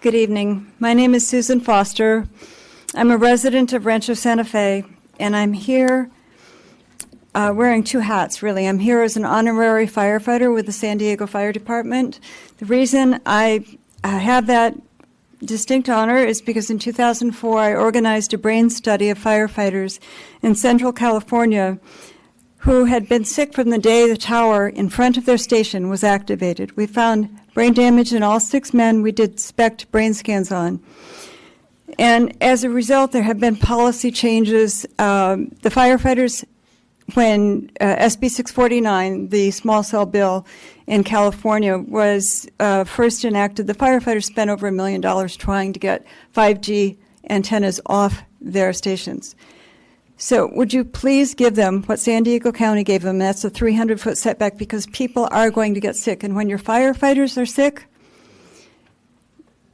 Good evening. My name is Susan Foster. I'm a resident of Rancho Santa Fe, and I'm here wearing two hats, really. I'm here as an honorary firefighter with the San Diego Fire Department. The reason I have that distinct honor is because in 2004 I organized a brain study of firefighters in Central California who had been sick from the day the tower in front of their station was activated. We found brain damage in all 6 men we did SPECT brain scans on. And as a result, there have been policy changes. The firefighters, when SB 649, the small cell bill in California, was first enacted, the firefighters spent over $1 million trying to get 5G antennas off their stations. So would you please give them what San Diego County gave them? That's a 300-foot setback, because people are going to get sick. And when your firefighters are sick,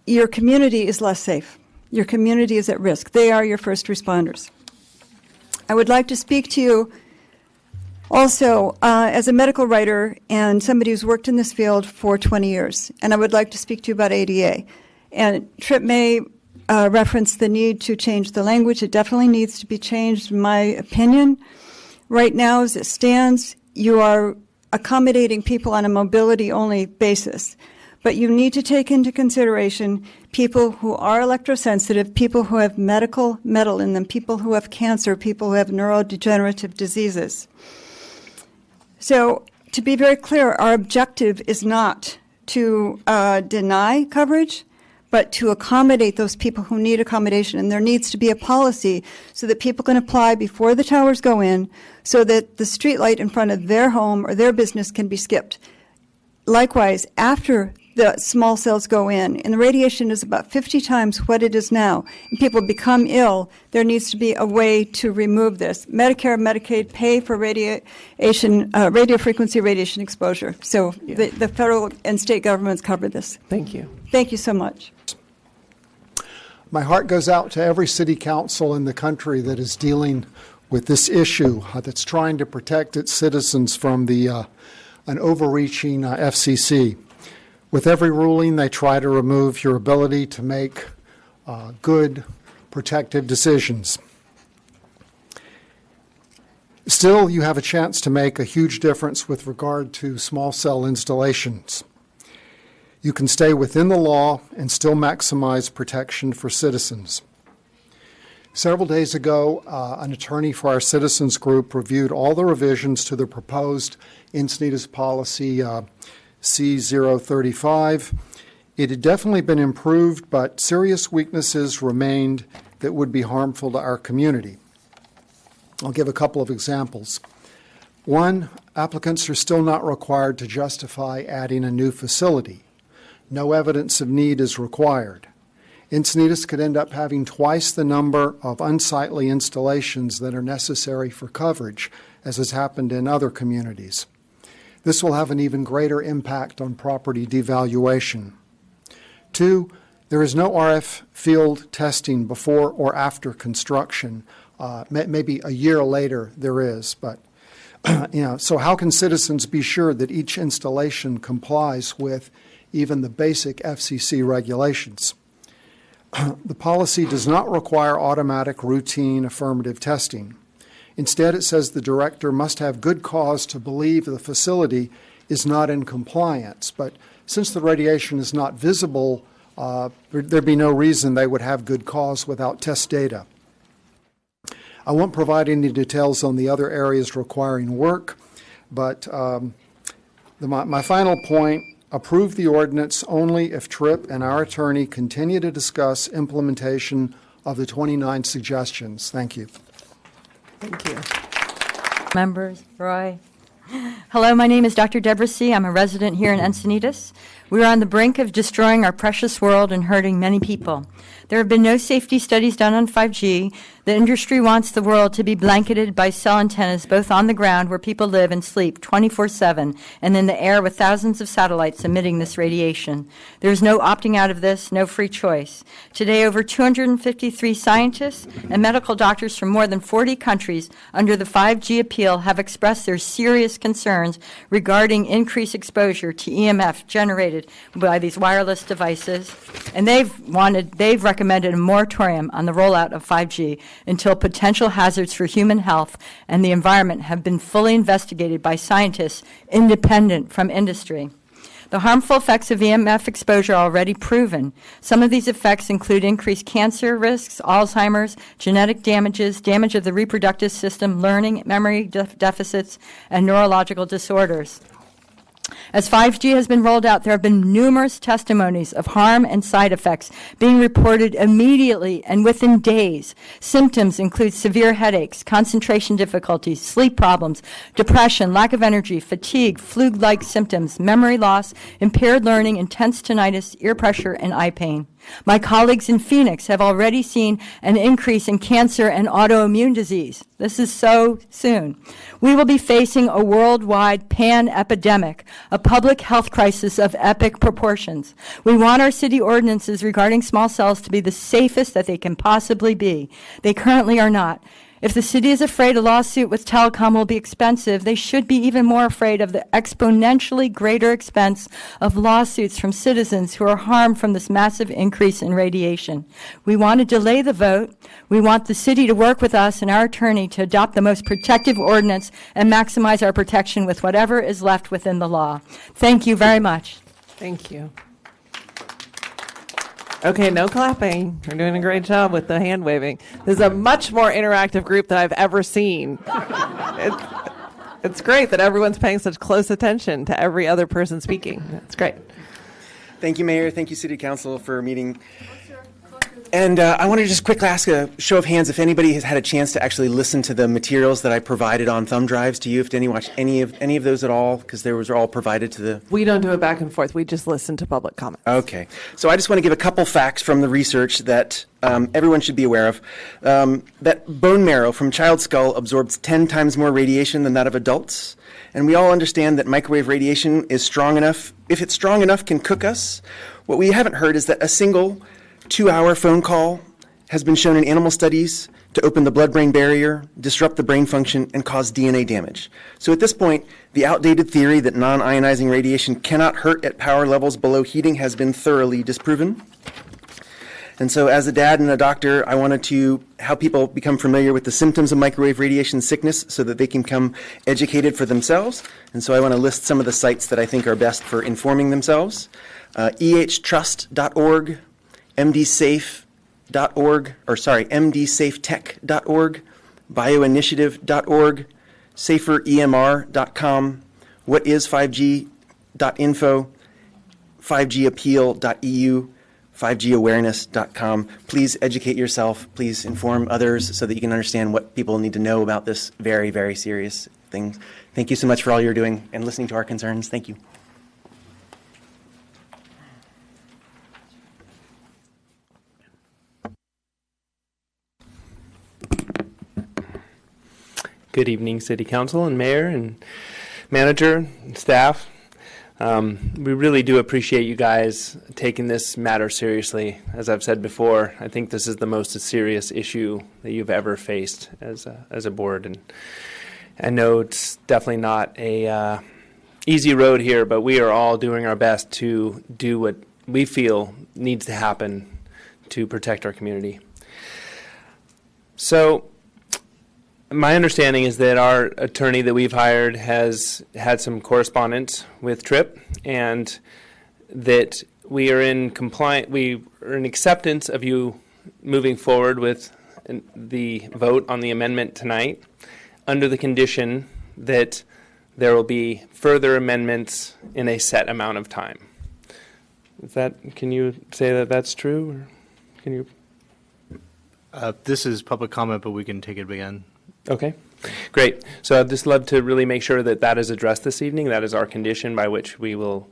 your community is less safe. Your community is at risk. They are your first responders. I would like to speak to you also as a medical writer and somebody who's worked in this field for 20 years. And I would like to speak to you about ADA. And Tripp may reference the need to change the language. It definitely needs to be changed, in my opinion. Right now, as it stands, you are accommodating people on a mobility-only basis. But you need to take into consideration people who are electrosensitive, people who have medical metal in them, people who have cancer, people who have neurodegenerative diseases. So, to be very clear, our objective is not to deny coverage, but to accommodate those people who need accommodation. And there needs to be a policy so that people can apply before the towers go in, so that the street light in front of their home or their business can be skipped. Likewise, after the small cells go in, and the radiation is about 50 times what it is now, and people become ill, there needs to be a way to remove this. Medicare and Medicaid pay for radio frequency radiation exposure. So the federal and state governments cover this. Thank you. Thank you so much. My heart goes out to every city council in the country that is dealing with this issue, that's trying to protect its citizens from an overreaching FCC. With every ruling, they try to remove your ability to make good, protective decisions. Still, you have a chance to make a huge difference with regard to small cell installations. You can stay within the law and still maximize protection for citizens. Several days ago, an attorney for our citizens group reviewed all the revisions to the proposed Encinitas policy C035. It had definitely been improved, but serious weaknesses remained that would be harmful to our community. I'll give a couple of examples. One, applicants are still not required to justify adding a new facility. No evidence of need is required. Encinitas could end up having twice the number of unsightly installations that are necessary for coverage, as has happened in other communities. This will have an even greater impact on property devaluation. Two, there is no RF field testing before or after construction. Maybe a year later there is, but so how can citizens be sure that each installation complies with even the basic FCC regulations? The policy does not require automatic routine affirmative testing. Instead, it says the director must have good cause to believe the facility is not in compliance. But since the radiation is not visible, there'd be no reason they would have good cause without test data. I won't provide any details on the other areas requiring work, but my final point, approve the ordinance only if Tripp and our attorney continue to discuss implementation of the 29 suggestions. Thank you. Thank you. Members, Roy. Hello, my name is Dr. Deborah C. I'm a resident here in Encinitas. We are on the brink of destroying our precious world and hurting many people. There have been no safety studies done on 5G. The industry wants the world to be blanketed by cell antennas both on the ground where people live and sleep 24/7 and in the air with thousands of satellites emitting this radiation. There is no opting out of this, no free choice. Today, over 253 scientists and medical doctors from more than 40 countries under the 5G appeal have expressed their serious concerns regarding increased exposure to EMF generated generated by these wireless devices. And they've recommended a moratorium on the rollout of 5G until potential hazards for human health and the environment have been fully investigated by scientists independent from industry. The harmful effects of EMF exposure are already proven. Some of these effects include increased cancer risks, Alzheimer's, genetic damages, damage of the reproductive system, learning, memory deficits, and neurological disorders. As 5G has been rolled out, there have been numerous testimonies of harm and side effects being reported immediately and within days. Symptoms include severe headaches, concentration difficulties, sleep problems, depression, lack of energy, fatigue, flu-like symptoms, memory loss, impaired learning, intense tinnitus, ear pressure, and eye pain. My colleagues in Phoenix have already seen an increase in cancer and autoimmune disease. This is so soon. We will be facing a worldwide pan-epidemic, a public health crisis of epic proportions. We want our city ordinances regarding small cells to be the safest that they can possibly be. They currently are not. If the city is afraid a lawsuit with telecom will be expensive, they should be even more afraid of the exponentially greater expense of lawsuits from citizens who are harmed from this massive increase in radiation. We want to delay the vote. We want the city to work with us and our attorney to adopt the most protective ordinance and maximize our protection with whatever is left within the law. Thank you very much. Thank you. Okay, no clapping. You're doing a great job with the hand waving. This is a much more interactive group than I've ever seen. It's great that everyone's paying such close attention to every other person speaking. It's great. Thank you, Mayor. Thank you, City Council, for meeting. And I want to just quickly ask a show of hands if anybody has had a chance to actually listen to the materials that I provided on thumb drives to you. If any watched any of those at all, because they were all provided to the. We don't do it back and forth. We just listen to public comments. Okay, so I just want to give a couple facts from the research that everyone should be aware of. That bone marrow from child skull absorbs 10 times more radiation than that of adults. And we all understand that microwave radiation is strong enough. If it's strong enough, can cook us. What we haven't heard is that a single 2-hour phone call has been shown in animal studies to open the blood-brain barrier, disrupt the brain function, and cause DNA damage. So at this point, the outdated theory that non-ionizing radiation cannot hurt at power levels below heating has been thoroughly disproven. And so as a dad and a doctor, I wanted to help people become familiar with the symptoms of microwave radiation sickness so that they can become educated for themselves. And so I want to list some of the sites that I think are best for informing themselves. ehtrust.org, mdsafetech.org, bioinitiative.org, saferemr.com, whatis5g.info, 5gappeal.eu, 5gawareness.com. Please educate yourself. Please inform others so that you can understand what people need to know about this very, very serious thing. Thank you so much for all you're doing and listening to our concerns. Thank you. Good evening, City Council and Mayor and Manager and staff. We really do appreciate you guys taking this matter seriously. As I've said before, I think this is the most serious issue that you've ever faced as a board. And I know it's definitely not a easy road here, but we are all doing our best to do what we feel needs to happen to protect our community. So, my understanding is that our attorney that we've hired has had some correspondence with TRIP, and that we are in acceptance of you moving forward with the vote on the amendment tonight, under the condition that there will be further amendments in a set amount of time. Can you say that that's true, or can you? This is public comment, but we can take it again. Okay, great. So I'd just love to really make sure that that is addressed this evening. That is our condition by which we will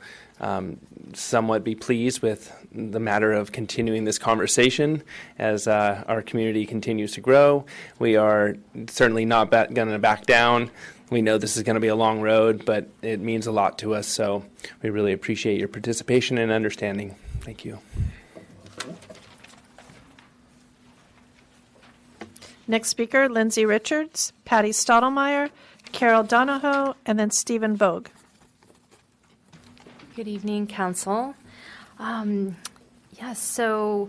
somewhat be pleased with the matter of continuing this conversation as our community continues to grow. We are certainly not going to back down. We know this is going to be a long road, but it means a lot to us. So we really appreciate your participation and understanding. Thank you. Next speaker, Lindsay Richards, Patty Stottlemyre, Carol Donahoe, and then Stephen Vogue. Good evening, Council. Yes, so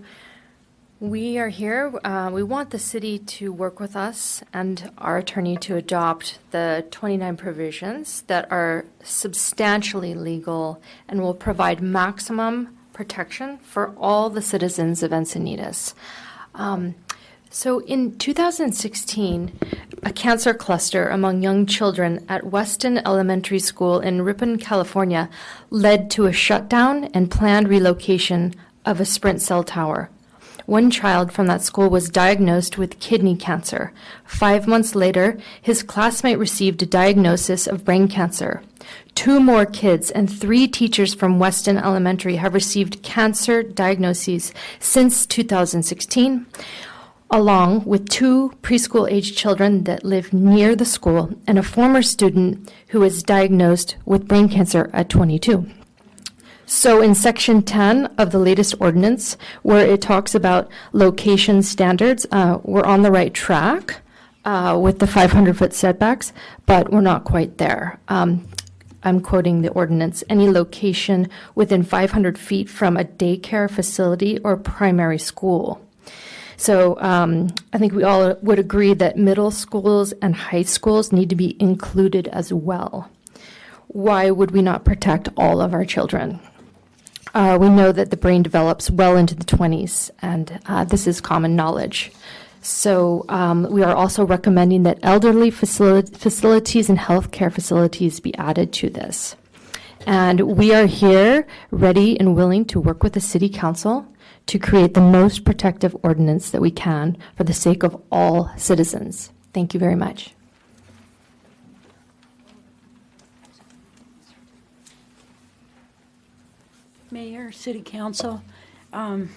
we are here. We want the city to work with us and our attorney to adopt the 29 provisions that are substantially legal and will provide maximum protection for all the citizens of Encinitas. So in 2016, a cancer cluster among young children at Weston Elementary School in Ripon, California, led to a shutdown and planned relocation of a Sprint cell tower. One child from that school was diagnosed with kidney cancer. 5 months later, his classmate received a diagnosis of brain cancer. 2 more kids and 3 teachers from Weston Elementary have received cancer diagnoses since 2016. Along with 2 preschool-age children that live near the school and a former student who was diagnosed with brain cancer at 22. So in Section 10 of the latest ordinance, where it talks about location standards, we're on the right track with the 500-foot setbacks, but we're not quite there. I'm quoting the ordinance, any location within 500 feet from a daycare facility or primary school. So I think we all would agree that middle schools and high schools need to be included as well. Why would we not protect all of our children? We know that the brain develops well into the 20s, and this is common knowledge. So we are also recommending that elderly facilities and healthcare facilities be added to this. And we are here ready and willing to work with the City Council to create the most protective ordinance that we can for the sake of all citizens. Thank you very much. Mayor, City Council, thank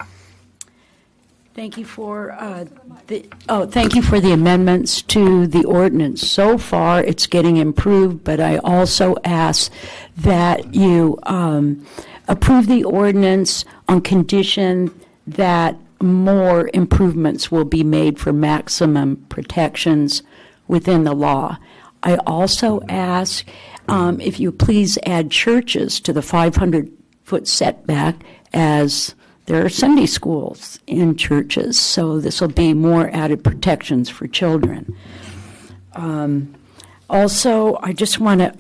you for the amendments to the ordinance. So far, it's getting improved, but I also ask that you approve the ordinance on condition that more improvements will be made for maximum protections within the law. I also ask if you please add churches to the 500-foot setback, as there are Sunday schools in churches, so this will be more added protections for children. Also, I just want to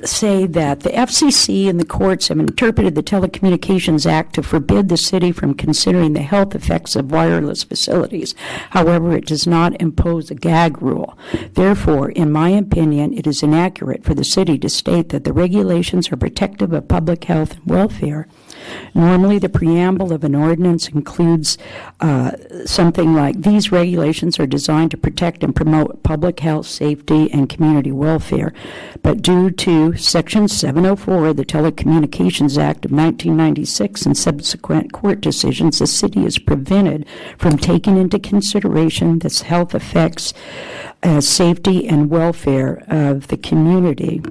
say that the FCC and the courts have interpreted the Telecommunications Act to forbid the city from considering the health effects of wireless facilities. However, it does not impose a gag rule. Therefore, in my opinion, it is inaccurate for the city to state that the regulations are protective of public health and welfare. Normally, the preamble of an ordinance includes something like, these regulations are designed to protect and promote public health, safety, and community welfare. But due to Section 704 of the Telecommunications Act of 1996 and subsequent court decisions, the city is prevented from taking into consideration the health effects, safety, and welfare of the community.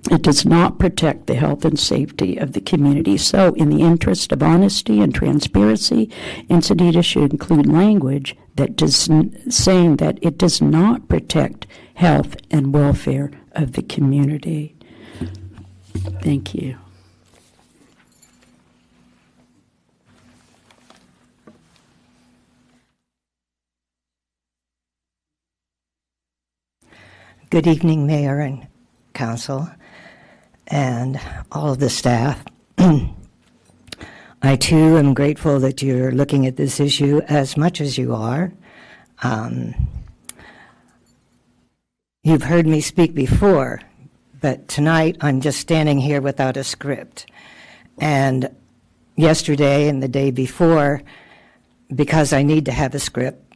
It does not protect the health and safety of the community. So, in the interest of honesty and transparency, Encinitas should include language that saying that it does not protect health and welfare of the community. Thank you. Good evening, Mayor and Council, and all of the staff. I, too, am grateful that you're looking at this issue as much as you are. You've heard me speak before, but tonight I'm just standing here without a script. And yesterday and the day before, because I need to have a script,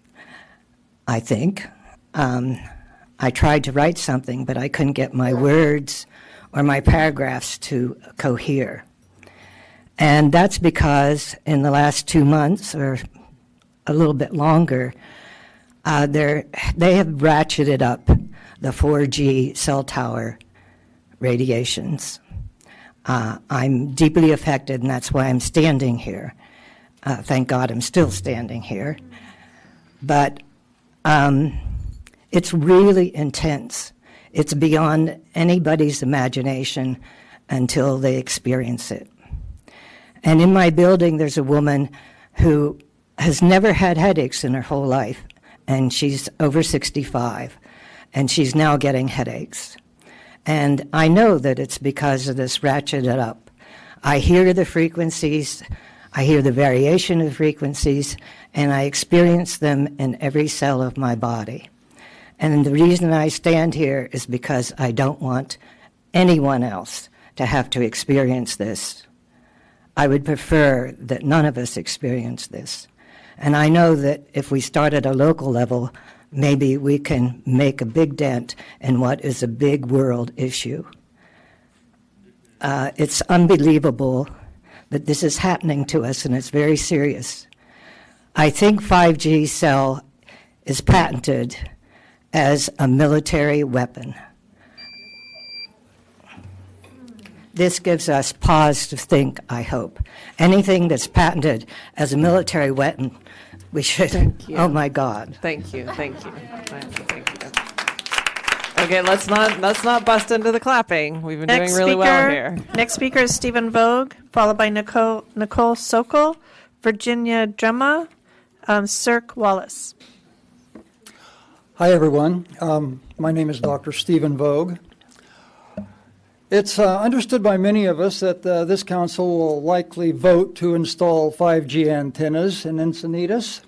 I think, I tried to write something, but I couldn't get my words or my paragraphs to cohere. And that's because in the last 2 months, or a little bit longer, they have ratcheted up the 4G cell tower radiations. I'm deeply affected, and that's why I'm standing here. Thank God I'm still standing here. But it's really intense. It's beyond anybody's imagination until they experience it. And in my building, there's a woman who has never had headaches in her whole life, and she's over 65, and she's now getting headaches. And I know that it's because of this ratcheted up. I hear the frequencies, I hear the variation of frequencies, and I experience them in every cell of my body. And the reason I stand here is because I don't want anyone else to have to experience this. I would prefer that none of us experience this. And I know that if we start at a local level, maybe we can make a big dent in what is a big world issue. It's unbelievable that this is happening to us, and it's very serious. I think 5G cell is patented as a military weapon. This gives us pause to think, I hope. Anything that's patented as a military weapon, we should, oh my God. Thank you. Thank you. Thank you. Okay, let's not bust into the clapping. We've been doing really well here. Next speaker is Stephen Vogue, followed by Nicole Sokol, Virginia Drema, Cirque Wallace. Hi, everyone. My name is Dr. Stephen Vogue. It's understood by many of us that this council will likely vote to install 5G antennas in Encinitas,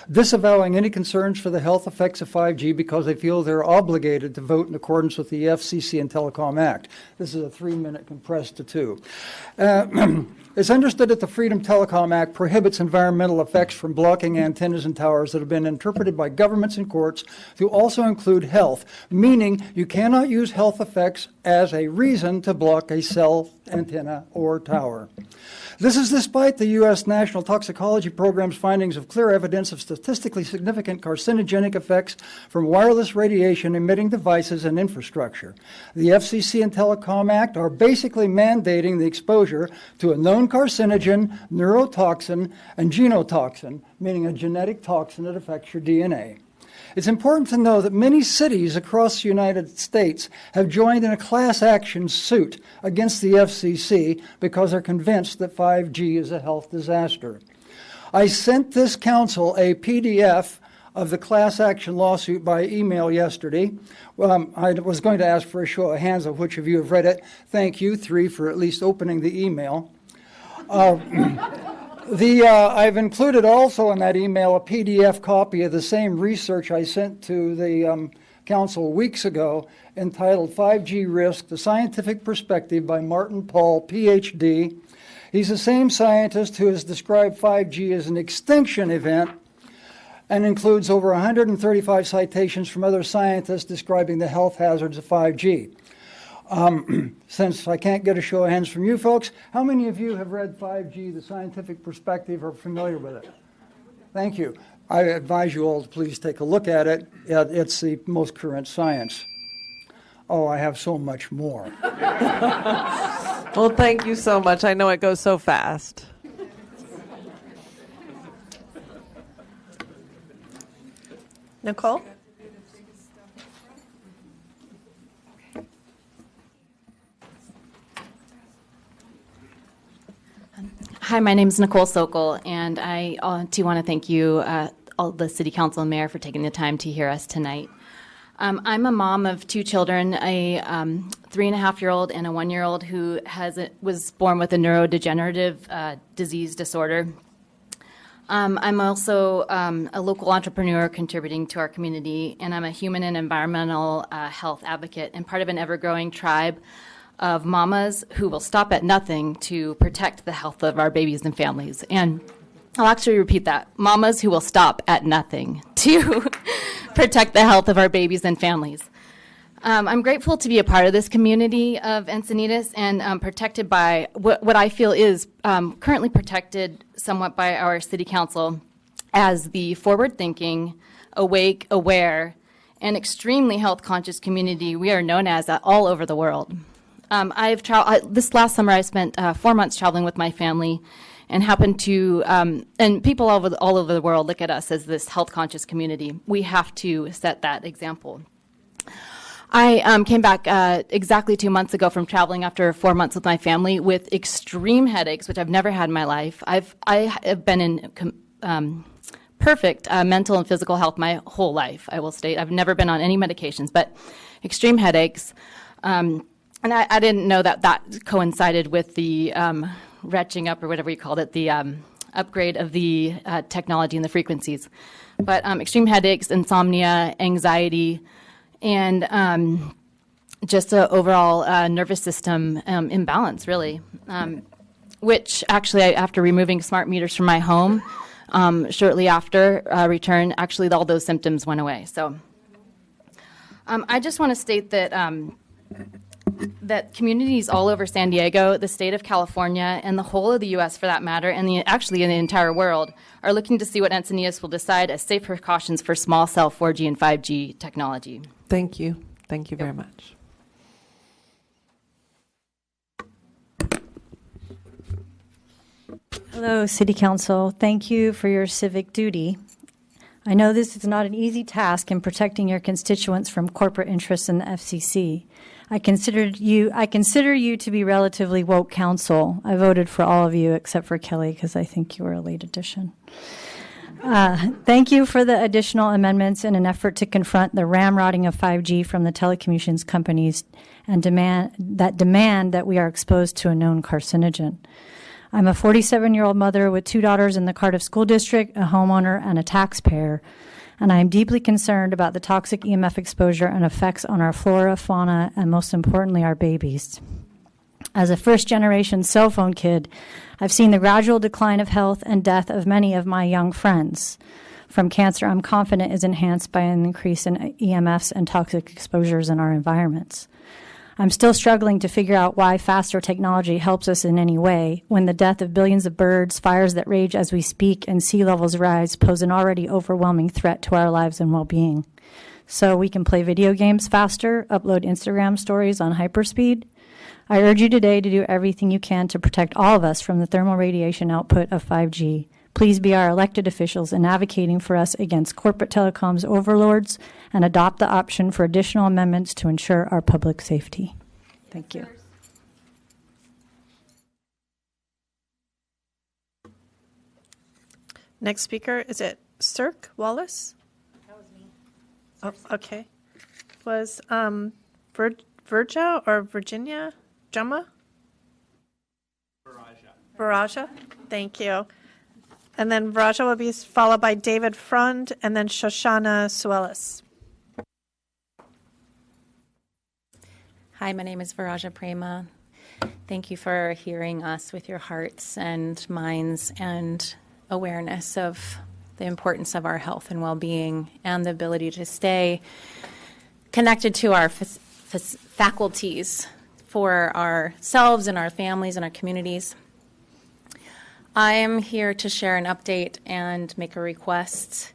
disavowing any concerns for the health effects of 5G because they feel they're obligated to vote in accordance with the FCC and Telecom Act. This is a 3-minute compressed to 2. It's understood that the Freedom Telecom Act prohibits environmental effects from blocking antennas and towers that have been interpreted by governments and courts to also include health, meaning you cannot use health effects as a reason to block a cell antenna or tower. This is despite the U.S. National Toxicology Program's findings of clear evidence of statistically significant carcinogenic effects from wireless radiation emitting devices and infrastructure. The FCC and Telecom Act are basically mandating the exposure to a known carcinogen, neurotoxin, and genotoxin, meaning a genetic toxin that affects your DNA. It's important to know that many cities across the United States have joined in a class action suit against the FCC because they're convinced that 5G is a health disaster. I sent this council a PDF of the class action lawsuit by email yesterday. I was going to ask for a show of hands of which of you have read it. Thank you, 3, for at least opening the email. I've included also in that email a PDF copy of the same research I sent to the council weeks ago entitled 5G Risk, The Scientific Perspective by Martin Paul, PhD. He's the same scientist who has described 5G as an extinction event and includes over 135 citations from other scientists describing the health hazards of 5G. Since I can't get a show of hands from you folks, how many of you have read 5G, The Scientific Perspective, or are familiar with it? Thank you. I advise you all to please take a look at it. It's the most current science. Oh, I have so much more. Well, thank you so much. I know it goes so fast. Nicole? Hi, my name is Nicole Sokol, and I too want to thank you, all the City Council and Mayor, for taking the time to hear us tonight. I'm a mom of 2 children, a 3.5-year-old and a 1-year-old who was born with a neurodegenerative disease disorder. I'm also a local entrepreneur contributing to our community, and I'm a human and environmental health advocate and part of an ever-growing tribe of mamas who will stop at nothing to protect the health of our babies and families. And I'll actually repeat that. Mamas who will stop at nothing to protect the health of our babies and families. I'm grateful to be a part of this community of Encinitas and protected by what I feel is currently protected somewhat by our city council as the forward-thinking, awake, aware, and extremely health-conscious community we are known as all over the world. This last summer I spent 4 months traveling with my family and happened to, and people all over the world look at us as this health-conscious community. We have to set that example. I came back exactly 2 months ago from traveling after 4 months with my family with extreme headaches, which I've never had in my life. I have been in perfect mental and physical health my whole life, I will state. I've never been on any medications, but extreme headaches. And I didn't know that coincided with the retching up, or whatever you called it, the upgrade of the technology and the frequencies. But extreme headaches, insomnia, anxiety, and just an overall nervous system imbalance, really, which actually, after removing smart meters from my home, shortly after return, actually all those symptoms went away. So I just want to state that that communities all over San Diego, the state of California, and the whole of the U.S. for that matter, and actually in the entire world, are looking to see what Encinitas will decide as safe precautions for small cell 4G and 5G technology. Thank you. Thank you very much. Hello, City Council. Thank you for your civic duty. I know this is not an easy task in protecting your constituents from corporate interests in the FCC. I consider you to be relatively woke council. I voted for all of you except for Kelly because I think you were a late addition. Thank you for the additional amendments in an effort to confront the ramrodding of 5G from the telecommunications companies and demand that we are exposed to a known carcinogen. I'm a 47-year-old mother with 2 daughters in the Cardiff School District, a homeowner, and a taxpayer, and I am deeply concerned about the toxic EMF exposure and effects on our flora, fauna, and most importantly, our babies. As a first-generation cell phone kid, I've seen the gradual decline of health and death of many of my young friends. From cancer, I'm confident is enhanced by an increase in EMFs and toxic exposures in our environments. I'm still struggling to figure out why faster technology helps us in any way when the death of billions of birds, fires that rage as we speak, and sea levels rise pose an already overwhelming threat to our lives and well-being. So we can play video games faster, upload Instagram stories on hyperspeed. I urge you today to do everything you can to protect all of us from the thermal radiation output of 5G. Please be our elected officials in advocating for us against corporate telecoms overlords and adopt the option for additional amendments to ensure our public safety. Thank you. Next speaker, is it Cirque Wallace? That was me. Oh, okay. Was Virja or Virginia Jumma? Varaja. Thank you. And then Varaja will be followed by David Frund and then Shoshana Suelis. Hi, my name is Varaja Prema. Thank you for hearing us with your hearts and minds and awareness of the importance of our health and well-being and the ability to stay connected to our faculties for ourselves and our families and our communities. I am here to share an update and make a request.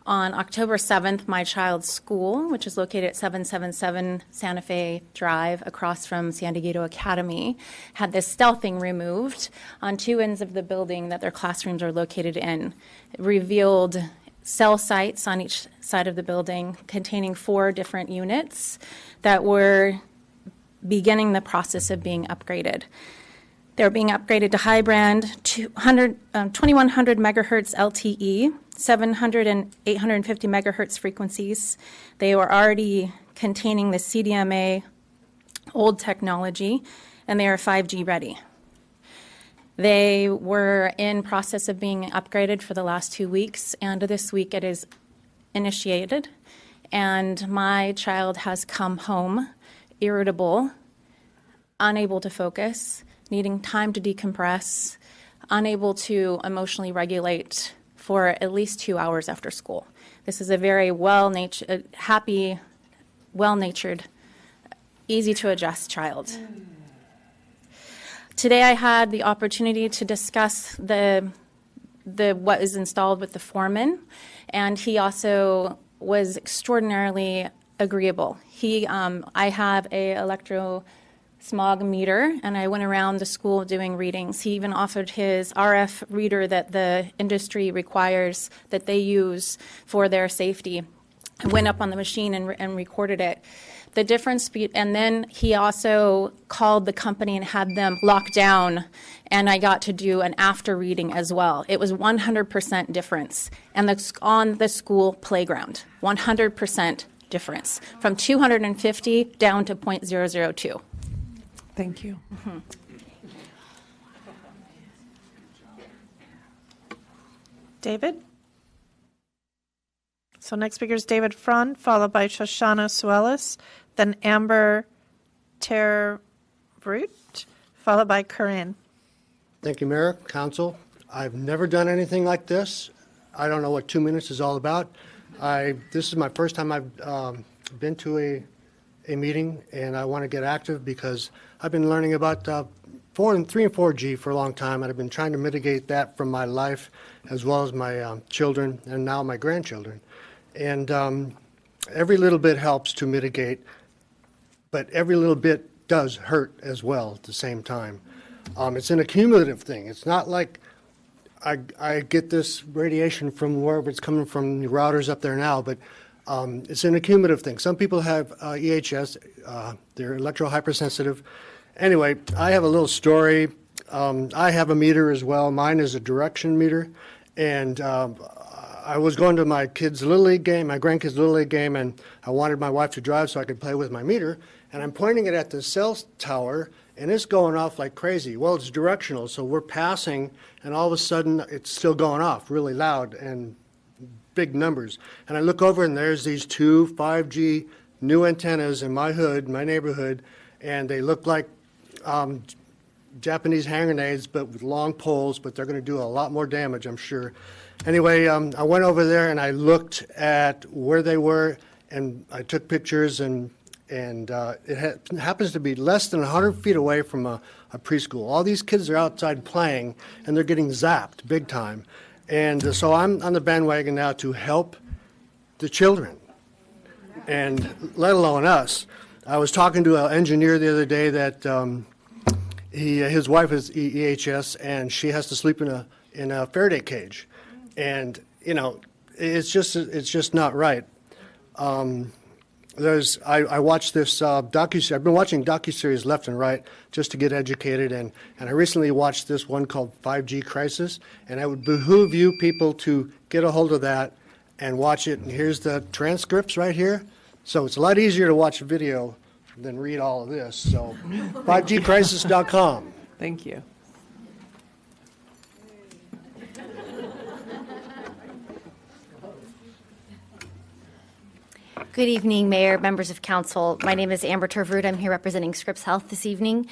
On October 7th, my child's school, which is located at 777 Santa Fe Drive across from San Diego Academy, had this stealthing removed on 2 ends of the building that their classrooms are located in. It revealed cell sites on each side of the building containing 4 different units that were beginning the process of being upgraded. They're being upgraded to high brand 2100 megahertz LTE, 700 and 850 megahertz frequencies. They were already containing the CDMA old technology, and they are 5G ready. They were in process of being upgraded for the last 2 weeks, and this week it is initiated. And my child has come home irritable, unable to focus, needing time to decompress, unable to emotionally regulate for at least 2 hours after school. This is a very happy, well-natured, easy-to-adjust child. Today I had the opportunity to discuss what is installed with the foreman, and he also was extraordinarily agreeable. I have a smog meter, and I went around the school doing readings. He even offered his RF reader that the industry requires that they use for their safety. I went up on the machine and recorded it. The difference, and then he also called the company and had them locked down, and I got to do an after reading as well. It was 100% difference, and that's on the school playground. 100% difference, from 250 down to 0.002. Thank you. David? So next speaker is David Frond, followed by Shoshana Suelis, then Amber Terbrut, followed by Corinne. Thank you, Mayor, Council. I've never done anything like this. I don't know what 2 minutes is all about. This is my first time I've been to a meeting, and I want to get active because I've been learning about 3 and 4G for a long time, and I've been trying to mitigate that from my life as well as my children and now my grandchildren. And every little bit helps to mitigate, but every little bit does hurt as well at the same time. It's an accumulative thing. It's not like I get this radiation from wherever it's coming from, the routers up there now, but it's an accumulative thing. Some people have EHS, they're electro-hypersensitive. Anyway, I have a little story. I have a meter as well. Mine is a direction meter, and I was going to my kids' Little League game, my grandkids' Little League game, and I wanted my wife to drive so I could play with my meter, and I'm pointing it at the cell tower, and it's going off like crazy. Well, it's directional, so we're passing, and all of a sudden it's still going off really loud and big numbers. And I look over, and there's these 2 5G new antennas in my hood, my neighborhood, and they look like Japanese hand grenades, but with long poles, but they're going to do a lot more damage, I'm sure. Anyway, I went over there and I looked at where they were, and I took pictures, and it happens to be less than 100 feet away from a preschool. All these kids are outside playing, and they're getting zapped big time. And so I'm on the bandwagon now to help the children, and let alone us. I was talking to an engineer the other day that his wife is EHS, and she has to sleep in a Faraday cage. And, you know, it's just not right. I watched this docuseries. I've been watching docuseries left and right just to get educated, and I recently watched this one called 5G Crisis, and I would behoove you people to get a hold of that and watch it. And here's the transcripts right here. So it's a lot easier to watch a video than read all of this. So 5gcrisis.com. Thank you. Good evening, Mayor, members of Council. My name is Amber Terbrut. I'm here representing Scripps Health this evening.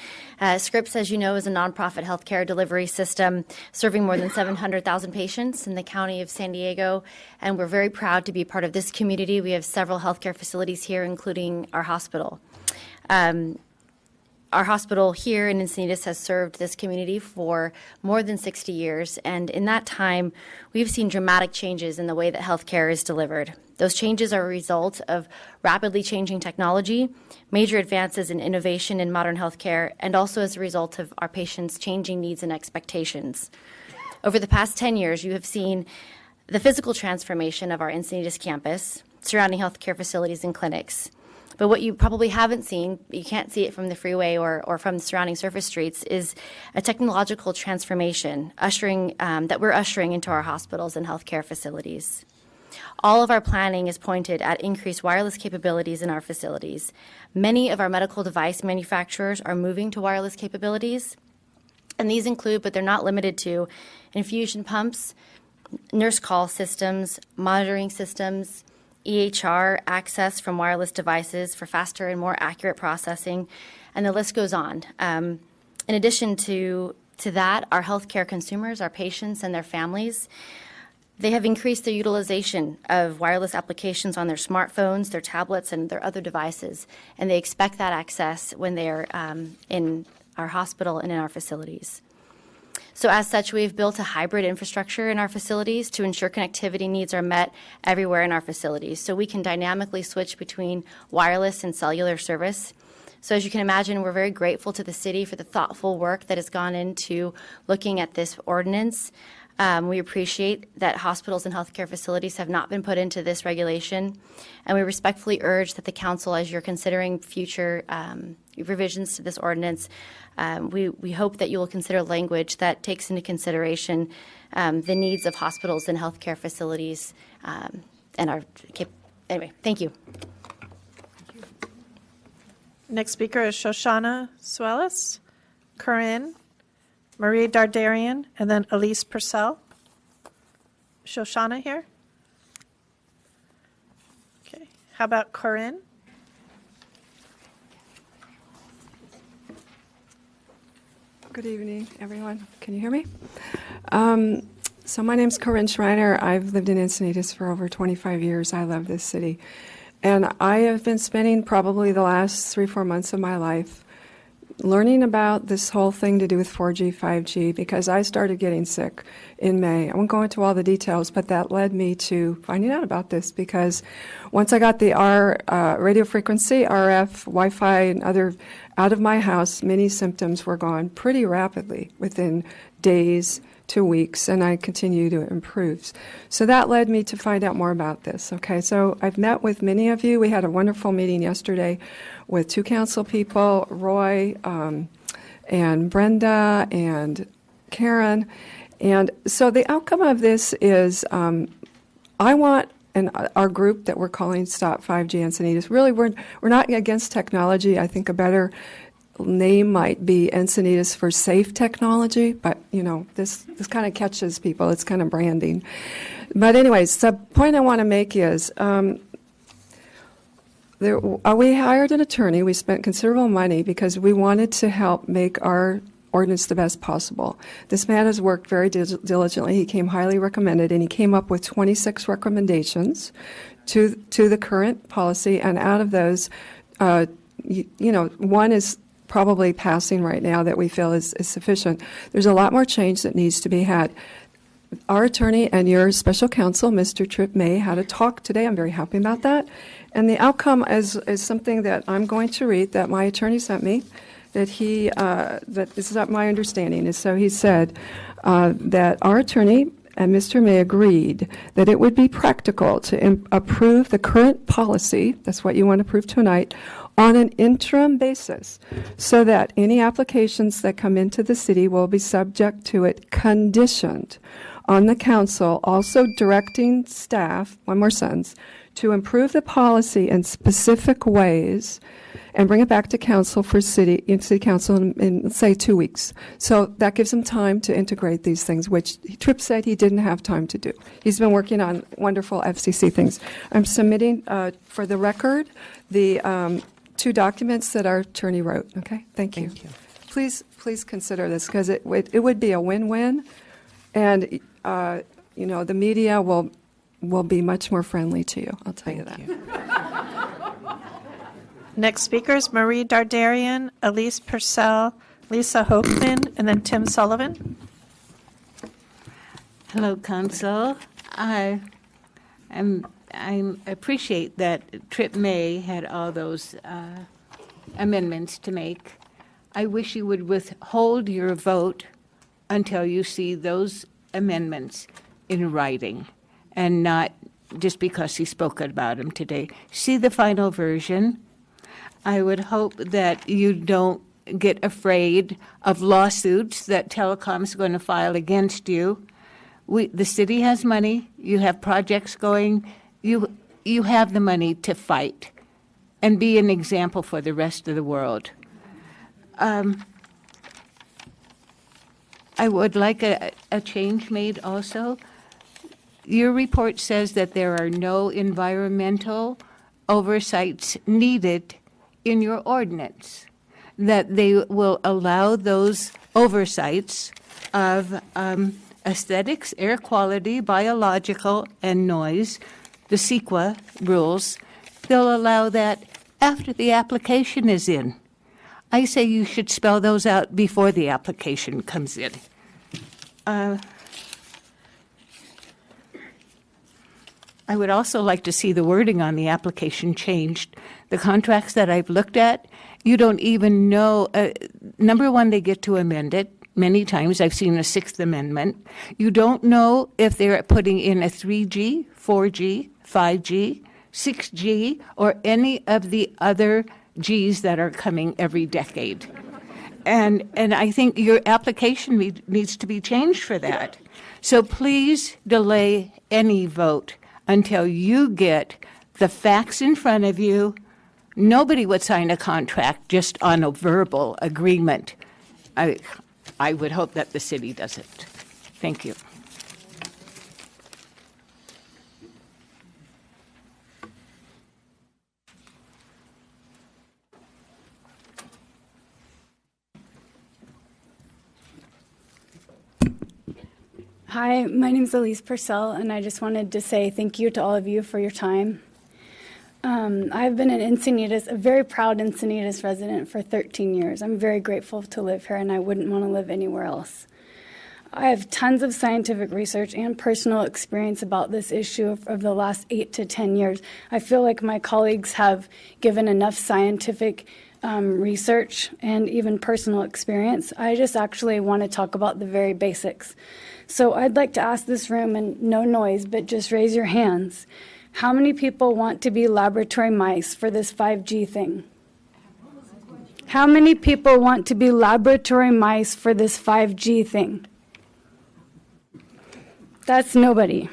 Scripps, as you know, is a nonprofit healthcare delivery system serving more than 700,000 patients in the county of San Diego, and we're very proud to be part of this community. We have several healthcare facilities here, including our hospital. Our hospital here in Encinitas has served this community for more than 60 years, and in that time, we've seen dramatic changes in the way that healthcare is delivered. Those changes are a result of rapidly changing technology, major advances in innovation in modern healthcare, and also as a result of our patients' changing needs and expectations. Over the past 10 years, you have seen the physical transformation of our Encinitas campus, surrounding healthcare facilities and clinics. But what you probably haven't seen, you can't see it from the freeway or from the surrounding surface streets, is a technological transformation that we're ushering into our hospitals and healthcare facilities. All of our planning is pointed at increased wireless capabilities in our facilities. Many of our medical device manufacturers are moving to wireless capabilities, and these include, but they're not limited to, infusion pumps, nurse call systems, monitoring systems, EHR access from wireless devices for faster and more accurate processing, and the list goes on. In addition to that, our healthcare consumers, our patients and their families, they have increased their utilization of wireless applications on their smartphones, their tablets, and their other devices, and they expect that access when they're in our hospital and in our facilities. So as such, we've built a hybrid infrastructure in our facilities to ensure connectivity needs are met everywhere in our facilities, so we can dynamically switch between wireless and cellular service. So as you can imagine, we're very grateful to the city for the thoughtful work that has gone into looking at this ordinance. We appreciate that hospitals and healthcare facilities have not been put into this regulation, and we respectfully urge that the council, as you're considering future revisions to this ordinance, we hope that you will consider language that takes into consideration the needs of hospitals and healthcare facilities and our anyway, thank you. Next speaker is Shoshana Suelis, Corinne, Marie Dardarian, and then Elise Purcell. Shoshana here? Okay. How about Corinne? Good evening, everyone. Can you hear me? So my name's Corinne Schreiner. I've lived in Encinitas for over 25 years. I love this city. And I have been spending probably the last 3-4 months of my life learning about this whole thing to do with 4G, 5G, because I started getting sick in May. I won't go into all the details, but that led me to finding out about this, because once I got the radio frequency, RF, Wi-Fi, and other out of my house, many symptoms were gone pretty rapidly within days to weeks, and I continue to improve. So that led me to find out more about this. Okay, so I've met with many of you. We had a wonderful meeting yesterday with 2 council people, Roy and Brenda and Karen. And so the outcome of this is I want, and our group that we're calling Stop 5G Encinitas, really we're not against technology. I think a better name might be Encinitas for Safe Technology, but you know, this kind of catches people. It's kind of branding. But anyways, the point I want to make is we hired an attorney. We spent considerable money because we wanted to help make our ordinance the best possible. This man has worked very diligently. He came highly recommended, and he came up with 26 recommendations to the current policy, and out of those, one is probably passing right now that we feel is sufficient. There's a lot more change that needs to be had. Our attorney and your special counsel, Mr. Tripp May, had a talk today. I'm very happy about that. And the outcome is something that I'm going to read that my attorney sent me, that this is not my understanding. And so he said that our attorney and Mr. May agreed that it would be practical to approve the current policy, that's what you want to approve tonight, on an interim basis, so that any applications that come into the city will be subject to it, conditioned on the council also directing staff, one more sentence, to improve the policy in specific ways and bring it back to council for city council in say 2 weeks. So that gives him time to integrate these things, which Tripp said he didn't have time to do. He's been working on wonderful FCC things. I'm submitting for the record the 2 documents that our attorney wrote. Okay, thank you. Please consider this, because it would be a win-win, and the media will be much more friendly to you. I'll tell you that. Next speaker is Marie Dardarian, Elise Purcell, Lisa Hochman, and then Tim Sullivan. Hello, Council. I appreciate that Tripp May had all those amendments to make. I wish you would withhold your vote until you see those amendments in writing, and not just because he spoke about them today. See the final version. I would hope that you don't get afraid of lawsuits that Telecom's going to file against you. The city has money. You have projects going. You have the money to fight and be an example for the rest of the world. I would like a change made also. Your report says that there are no environmental oversights needed in your ordinance, that they will allow those oversights of aesthetics, air quality, biological, and noise, the CEQA rules. They'll allow that after the application is in. I say you should spell those out before the application comes in. I would also like to see the wording on the application changed. The contracts that I've looked at, you don't even know, number one, they get to amend it many times. I've seen a Sixth Amendment. You don't know if they're putting in a 3G, 4G, 5G, 6G, or any of the other Gs that are coming every decade. And I think your application needs to be changed for that. So please delay any vote until you get the facts in front of you. Nobody would sign a contract just on a verbal agreement. I would hope that the city does it. Thank you. Hi, my name is Elise Purcell, and I just wanted to say thank you to all of you for your time. I've been an Encinitas, a very proud Encinitas resident for 13 years. I'm very grateful to live here, and I wouldn't want to live anywhere else. I have tons of scientific research and personal experience about this issue of the last 8 to 10 years. I feel like my colleagues have given enough scientific research and even personal experience. I just actually want to talk about the very basics. So I'd like to ask this room, and no noise, but just raise your hands. How many people want to be laboratory mice for this 5G thing? How many people want to be laboratory mice for this 5G thing? That's nobody.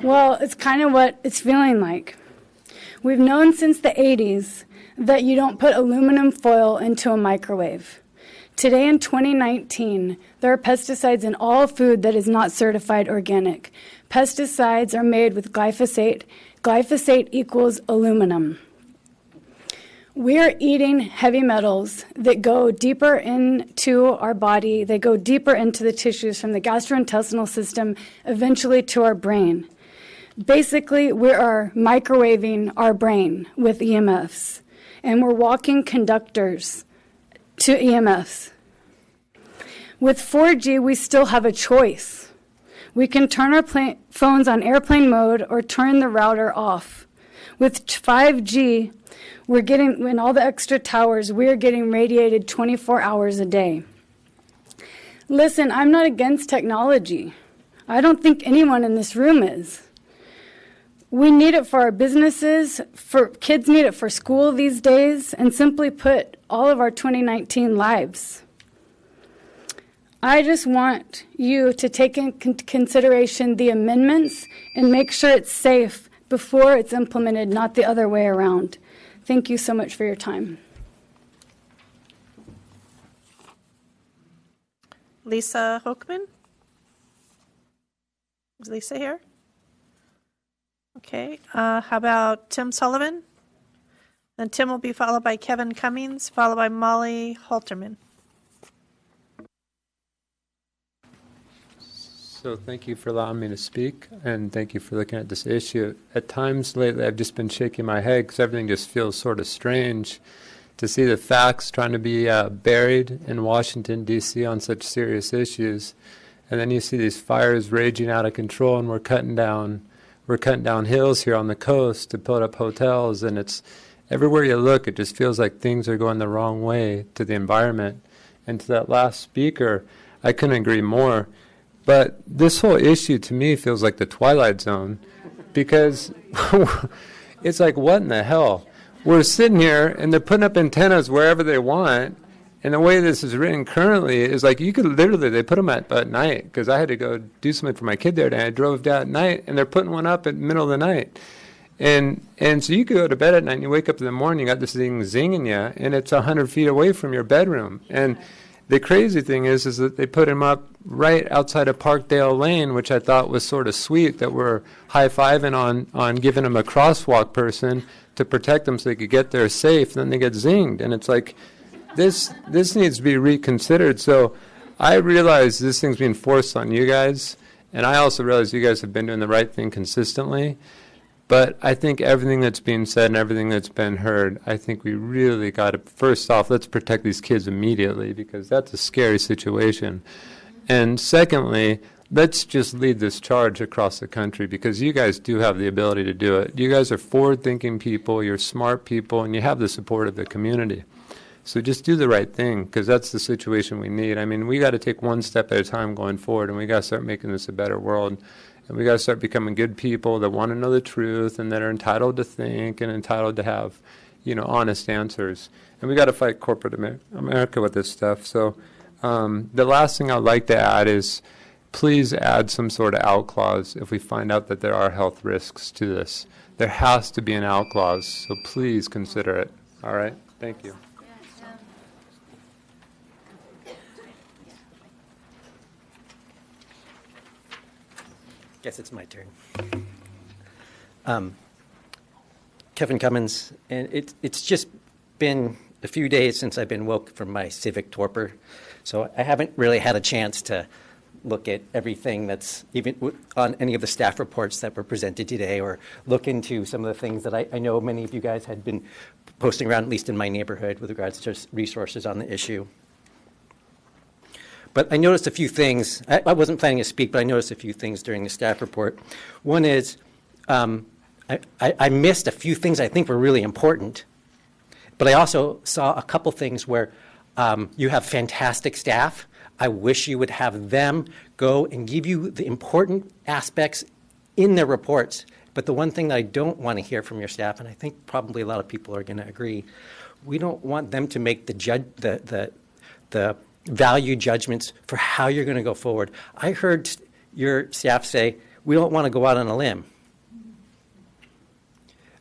Well, it's kind of what it's feeling like. We've known since the 80s that you don't put aluminum foil into a microwave. Today in 2019, there are pesticides in all food that is not certified organic. Pesticides are made with glyphosate. Glyphosate equals aluminum. We're eating heavy metals that go deeper into our body. They go deeper into the tissues from the gastrointestinal system, eventually to our brain. Basically, we are microwaving our brain with EMFs, and we're walking conductors to EMFs. With 4G, we still have a choice. We can turn our phones on airplane mode or turn the router off. With 5G, we're getting, in all the extra towers, we're getting radiated 24 hours a day. Listen, I'm not against technology. I don't think anyone in this room is. We need it for our businesses, for kids need it for school these days, and simply put, all of our 2019 lives. I just want you to take into consideration the amendments and make sure it's safe before it's implemented, not the other way around. Thank you so much for your time. Lisa Hochman? Is Lisa here? Okay. How about Tim Sullivan? Then Tim will be followed by Kevin Cummings, followed by Molly Halterman. So thank you for allowing me to speak, and thank you for looking at this issue. At times lately, I've just been shaking my head because everything just feels sort of strange to see the facts trying to be buried in Washington, D.C. on such serious issues. And then you see these fires raging out of control, and we're cutting down hills here on the coast to put up hotels, and it's everywhere you look, it just feels like things are going the wrong way to the environment. And to that last speaker, I couldn't agree more. But this whole issue to me feels like the Twilight Zone, because it's like, what in the hell? We're sitting here and they're putting up antennas wherever they want, and the way this is written currently is like you could literally, they put them at night, because I had to go do something for my kid there, and I drove down at night, and they're putting one up in the middle of the night. And so you could go to bed at night and you wake up in the morning, you got this thing zinging you, and it's 100 feet away from your bedroom. And the crazy thing is that they put him up right outside of Parkdale Lane, which I thought was sort of sweet, that we're high-fiving on giving them a crosswalk person to protect them so they could get there safe, and then they get zinged. And it's like, this needs to be reconsidered. So I realize this thing's being forced on you guys, and I also realize you guys have been doing the right thing consistently. But I think everything that's being said and everything that's been heard, I think we really got to, first off, let's protect these kids immediately, because that's a scary situation. And secondly, let's just lead this charge across the country, because you guys do have the ability to do it. You guys are forward-thinking people, you're smart people, and you have the support of the community. So just do the right thing, because that's the situation we need. I mean, we got to take one step at a time going forward, and we got to start making this a better world. And we got to start becoming good people that want to know the truth and that are entitled to think and entitled to have, honest answers. And we got to fight corporate America with this stuff. So the last thing I'd like to add is please add some sort of out clause if we find out that there are health risks to this. There has to be an out clause, so please consider it. All right? Thank you. Guess it's my turn. Kevin Cummins, and it's just been a few days since I've been woke from my civic torpor, so I haven't really had a chance to look at everything that's even on any of the staff reports that were presented today, or look into some of the things that I know many of you guys had been posting around, at least in my neighborhood, with regards to resources on the issue. But I noticed a few things. I wasn't planning to speak, but I noticed a few things during the staff report. One is I missed a few things I think were really important, but I also saw a couple things where you have fantastic staff. I wish you would have them go and give you the important aspects in their reports. But the one thing that I don't want to hear from your staff, and I think probably a lot of people are going to agree, we don't want them to make the value judgments for how you're going to go forward. I heard your staff say, we don't want to go out on a limb.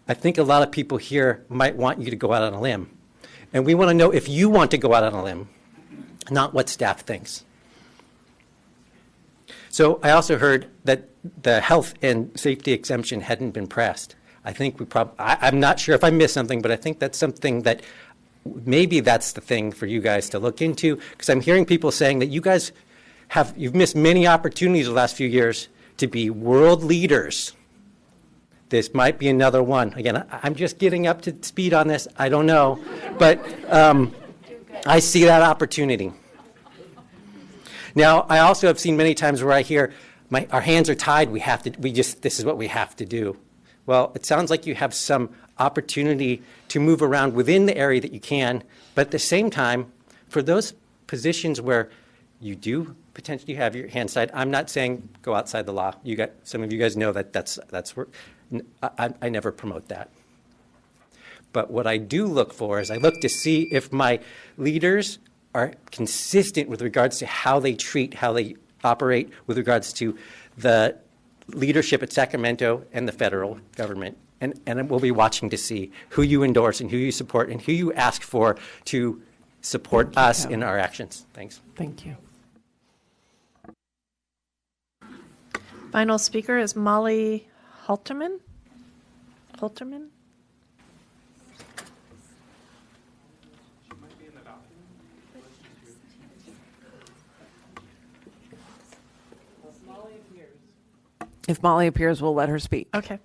I think a lot of people here might want you to go out on a limb. And we want to know if you want to go out on a limb, not what staff thinks. So I also heard that the health and safety exemption hadn't been pressed. I think I'm not sure if I missed something, but I think that's something that maybe that's the thing for you guys to look into, because I'm hearing people saying that you've missed many opportunities the last few years to be world leaders. This might be another one. Again, I'm just getting up to speed on this. I don't know, but I see that opportunity. Now, I also have seen many times where I hear our hands are tied. This is what we have to do. Well, it sounds like you have some opportunity to move around within the area that you can, but at the same time, for those positions where you do potentially have your hands tied, I'm not saying go outside the law. Some of you guys know that's where I never promote that. But what I do look for is I look to see if my leaders are consistent with regards to how they treat, how they operate with regards to the leadership at Sacramento and the federal government. And we'll be watching to see who you endorse and who you support and who you ask for to support us in our actions. Thanks. Thank you. Final speaker is Molly Halterman. If Molly appears, we'll let her speak. Okay.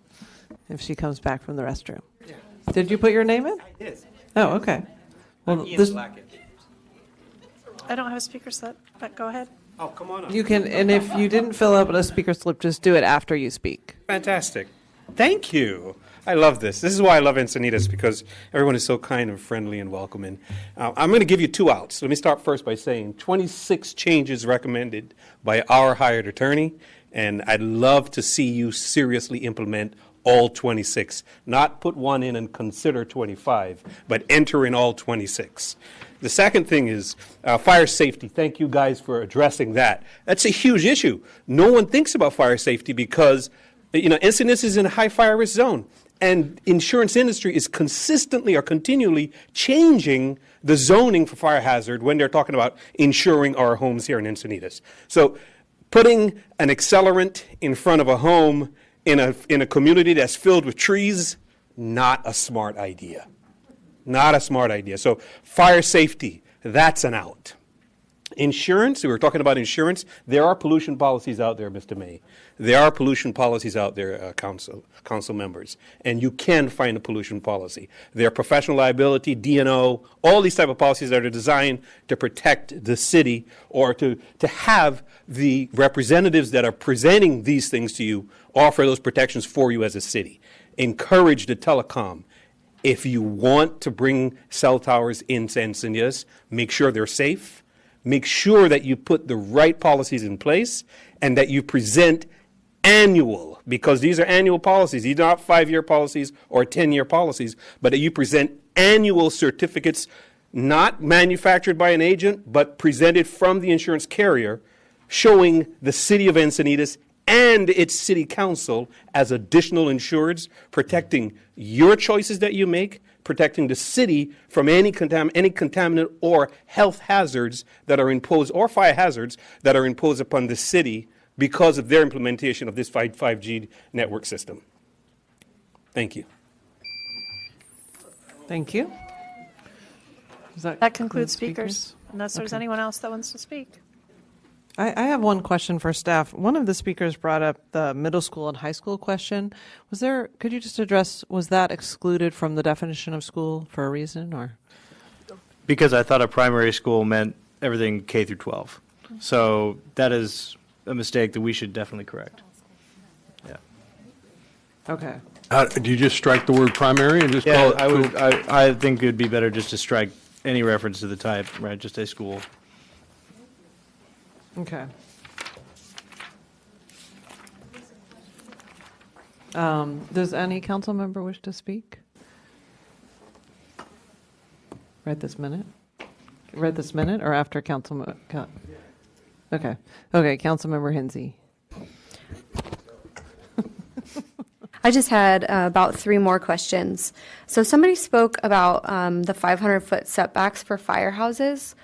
If she comes back from the restroom. Yeah. Did you put your name in? I did. Oh, okay. Well, I don't have a speaker slip, but go ahead. Oh, come on up. You can, and if you didn't fill out a speaker slip, just do it after you speak. Fantastic. Thank you. I love this. This is why I love Encinitas, because everyone is so kind and friendly and welcoming. I'm going to give you two outs. Let me start first by saying 26 changes recommended by our hired attorney, and I'd love to see you seriously implement all 26. Not put one in and consider 25, but enter in all 26. The second thing is fire safety. Thank you guys for addressing that. That's a huge issue. No one thinks about fire safety because, Encinitas is in a high fire risk zone. And insurance industry is consistently or continually changing the zoning for fire hazard when they're talking about insuring our homes here in Encinitas. So putting an accelerant in front of a home in a community that's filled with trees, not a smart idea. Not a smart idea. So fire safety, that's an out. Insurance, we were talking about insurance. There are pollution policies out there, Mr. May. There are pollution policies out there, council members, and you can find a pollution policy. There are professional liability, D&O, all these type of policies that are designed to protect the city or to have the representatives that are presenting these things to you offer those protections for you as a city. Encourage the telecom. If you want to bring cell towers into Encinitas, make sure they're safe, make sure that you put the right policies in place, and that you present annual, because these are annual policies. These are not 5-year policies or 10-year policies, but that you present annual certificates, not manufactured by an agent, but presented from the insurance carrier, showing the city of Encinitas and its city council as additional insureds, protecting your choices that you make, protecting the city from any contaminant or health hazards that are imposed, or fire hazards that are imposed upon the city because of their implementation of this 5G network system. Thank you. Thank you. That concludes speakers, unless there's anyone else that wants to speak. I have one question for staff. One of the speakers brought up the middle school and high school question. Could you just address, was that excluded from the definition of school for a reason, or? Because I thought a primary school meant everything K through 12. So that is a mistake that we should definitely correct. Yeah. Okay. Do you just strike the word primary and just call it? I think it would be better just to strike any reference to the type, right? Just a school. Okay. Does any council member wish to speak? Right this minute? Right this minute or after council? Okay. Okay, Councilmember Hinsey. I just had about 3 more questions. So somebody spoke about the 500-foot setbacks for firehouses.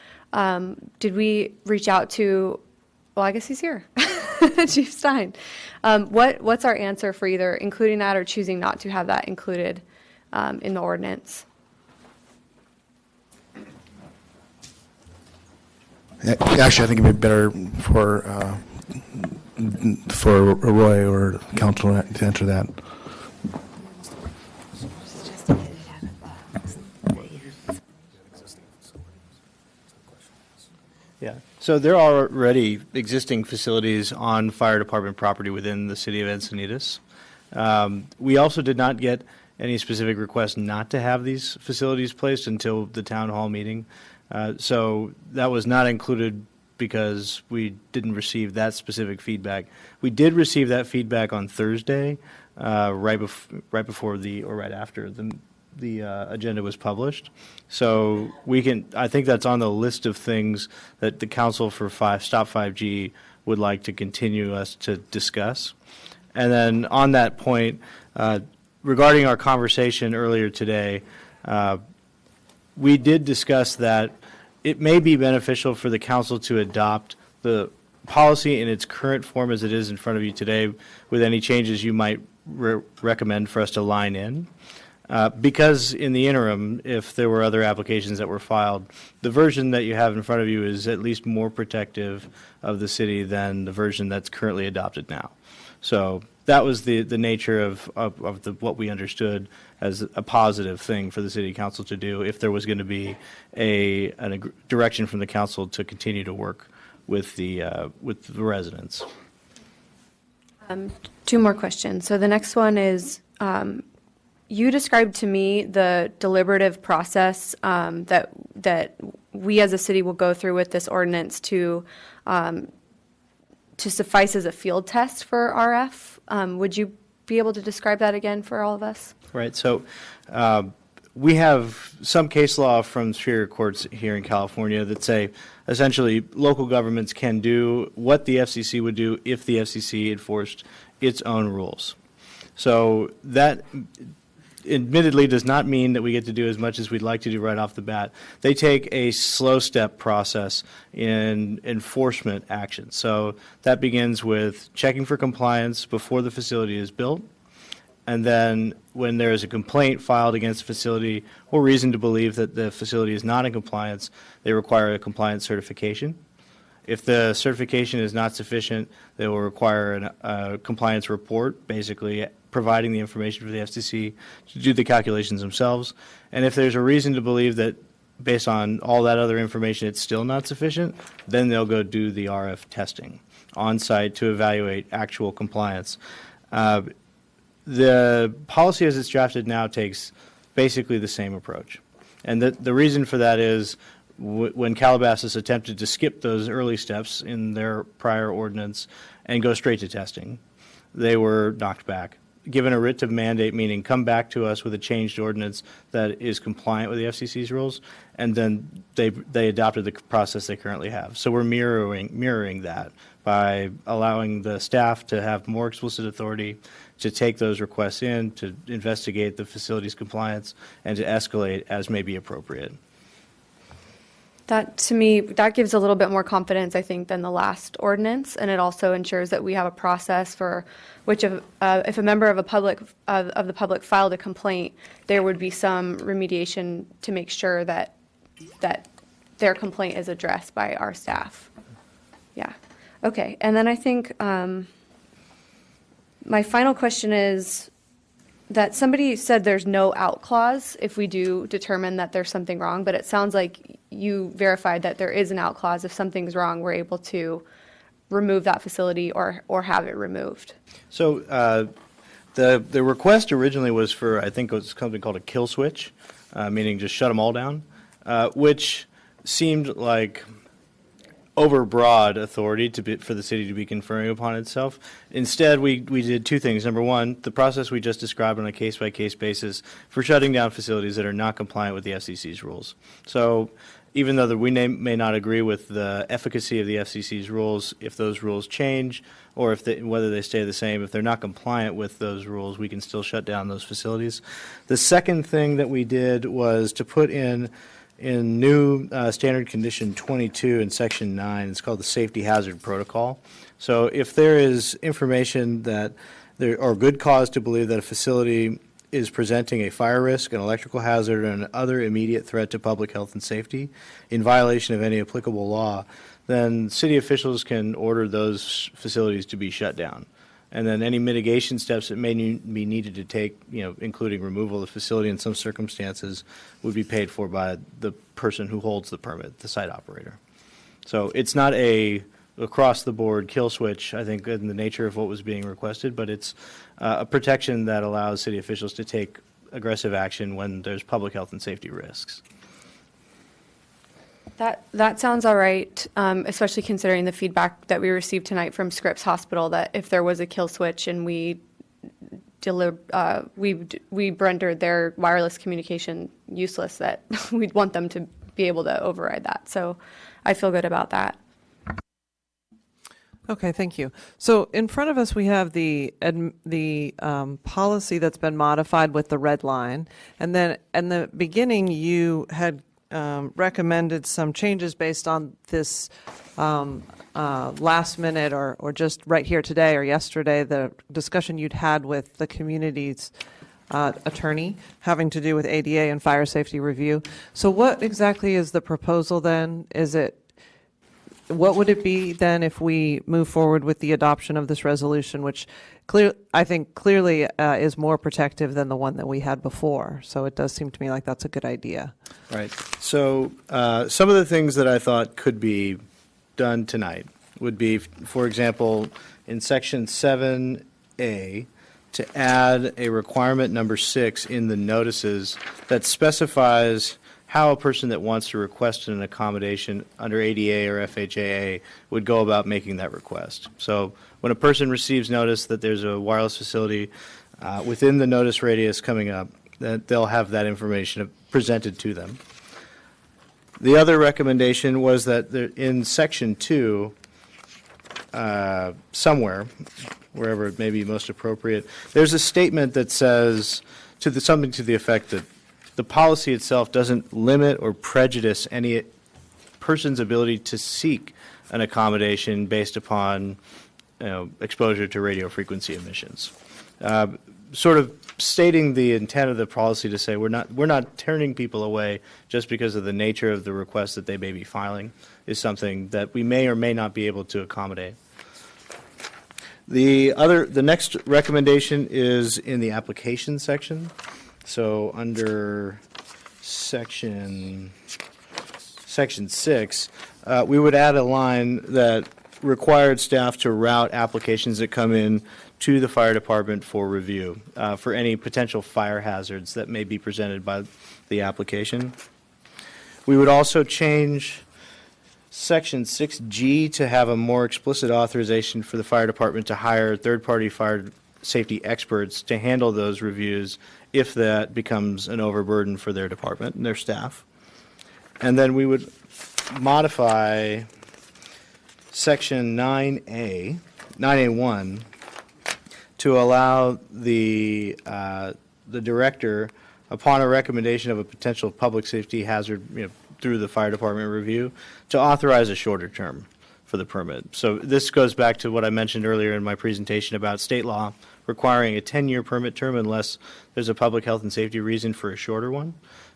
Did we reach out to, well, I guess he's here, Chief Stein. What's our answer for either including that or choosing not to have that included in the ordinance? Actually, I think it'd be better for Roy or council to answer that. Yeah. So there are already existing facilities on fire department property within the city of Encinitas. We also did not get any specific request not to have these facilities placed until the town hall meeting. So that was not included because we didn't receive that specific feedback. We did receive that feedback on Thursday, right before or right after the agenda was published. So I think that's on the list of things that the Council for Stop 5G would like to continue us to discuss. And then on that point, regarding our conversation earlier today, we did discuss that it may be beneficial for the council to adopt the policy in its current form as it is in front of you today with any changes you might recommend for us to line in. Because in the interim, if there were other applications that were filed, the version that you have in front of you is at least more protective of the city than the version that's currently adopted now. So that was the nature of what we understood as a positive thing for the city council to do if there was going to be a direction from the council to continue to work with the residents. 2 more questions. So the next one is, you described to me the deliberative process that we as a city will go through with this ordinance to suffice as a field test for RF. Would you be able to describe that again for all of us? Right. So we have some case law from superior courts here in California that say essentially local governments can do what the FCC would do if the FCC enforced its own rules. So that admittedly does not mean that we get to do as much as we'd like to do right off the bat. They take a slow step process in enforcement action. So that begins with checking for compliance before the facility is built. And then when there is a complaint filed against a facility or reason to believe that the facility is not in compliance, they require a compliance certification. If the certification is not sufficient, they will require a compliance report, basically providing the information for the FCC to do the calculations themselves. And if there's a reason to believe that based on all that other information it's still not sufficient, then they'll go do the RF testing on site to evaluate actual compliance. The policy as it's drafted now takes basically the same approach. And the reason for that is when Calabasas attempted to skip those early steps in their prior ordinance and go straight to testing, they were knocked back. Given a writ of mandate, meaning come back to us with a changed ordinance that is compliant with the FCC's rules, and then they adopted the process they currently have. So we're mirroring that by allowing the staff to have more explicit authority to take those requests in, to investigate the facility's compliance, and to escalate as may be appropriate. That, to me, that gives a little bit more confidence, I think, than the last ordinance, and it also ensures that we have a process for which, if a member of the public filed a complaint, there would be some remediation to make sure that their complaint is addressed by our staff. Yeah. Okay. And then I think my final question is that somebody said there's no out clause if we do determine that there's something wrong, but it sounds like you verified that there is an out clause. If something's wrong, we're able to remove that facility or have it removed. So the request originally was for, I think it was something called a kill switch, meaning just shut them all down, which seemed like overbroad authority for the city to be conferring upon itself. Instead, we did two things. Number one, the process we just described on a case-by-case basis for shutting down facilities that are not compliant with the FCC's rules. So even though we may not agree with the efficacy of the FCC's rules, if those rules change or whether they stay the same, if they're not compliant with those rules, we can still shut down those facilities. The second thing that we did was to put in new standard condition 22 in section 9, it's called the safety hazard protocol. So if there is information that there or good cause to believe that a facility is presenting a fire risk, an electrical hazard, or an other immediate threat to public health and safety in violation of any applicable law, then city officials can order those facilities to be shut down. And then any mitigation steps that may be needed to take, including removal of the facility in some circumstances, would be paid for by the person who holds the permit, the site operator. So it's not a across-the-board kill switch, I think, in the nature of what was being requested, but it's a protection that allows city officials to take aggressive action when there's public health and safety risks. That sounds all right, especially considering the feedback that we received tonight from Scripps Hospital that if there was a kill switch and we rendered their wireless communication useless, that we'd want them to be able to override that. So I feel good about that. Okay, thank you. So in front of us, we have the policy that's been modified with the red line, and then in the beginning, you had recommended some changes based on this last minute or just right here today or yesterday, the discussion you'd had with the community's attorney having to do with ADA and fire safety review. So what exactly is the proposal then? What would it be then if we move forward with the adoption of this resolution, which I think clearly is more protective than the one that we had before? So it does seem to me like that's a good idea. Right. So some of the things that I thought could be done tonight would be, for example, in Section 7A, to add a requirement number 6 in the notices that specifies how a person that wants to request an accommodation under ADA or FHAA would go about making that request. So when a person receives notice that there's a wireless facility within the notice radius coming up, that they'll have that information presented to them. The other recommendation was that in Section 2, somewhere, wherever it may be most appropriate, there's a statement that says something to the effect that the policy itself doesn't limit or prejudice any person's ability to seek an accommodation based upon exposure to radio frequency emissions. Sort of stating the intent of the policy to say we're not turning people away just because of the nature of the request that they may be filing is something that we may or may not be able to accommodate. The next recommendation is in the application section. So under section 6, we would add a line that required staff to route applications that come in to the fire department for review for any potential fire hazards that may be presented by the application. We would also change Section 6G to have a more explicit authorization for the fire department to hire third-party fire safety experts to handle those reviews if that becomes an overburden for their department and their staff. And then we would modify Section 9A1 to allow the director, upon a recommendation of a potential public safety hazard, through the fire department review, to authorize a shorter term for the permit. So this goes back to what I mentioned earlier in my presentation about state law requiring a 10-year permit term unless there's a public health and safety reason for a shorter one.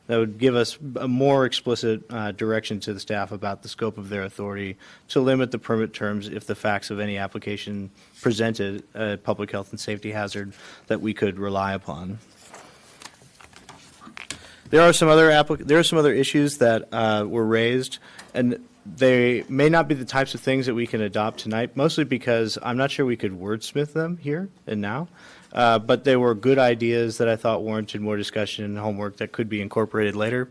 That would give us a more explicit direction to the staff about the scope of their authority to limit the permit terms if the facts of any application presented a public health and safety hazard that we could rely upon. There are some other issues that were raised, and they may not be the types of things that we can adopt tonight, mostly because I'm not sure we could wordsmith them here and now. But they were good ideas that I thought warranted more discussion and homework that could be incorporated later,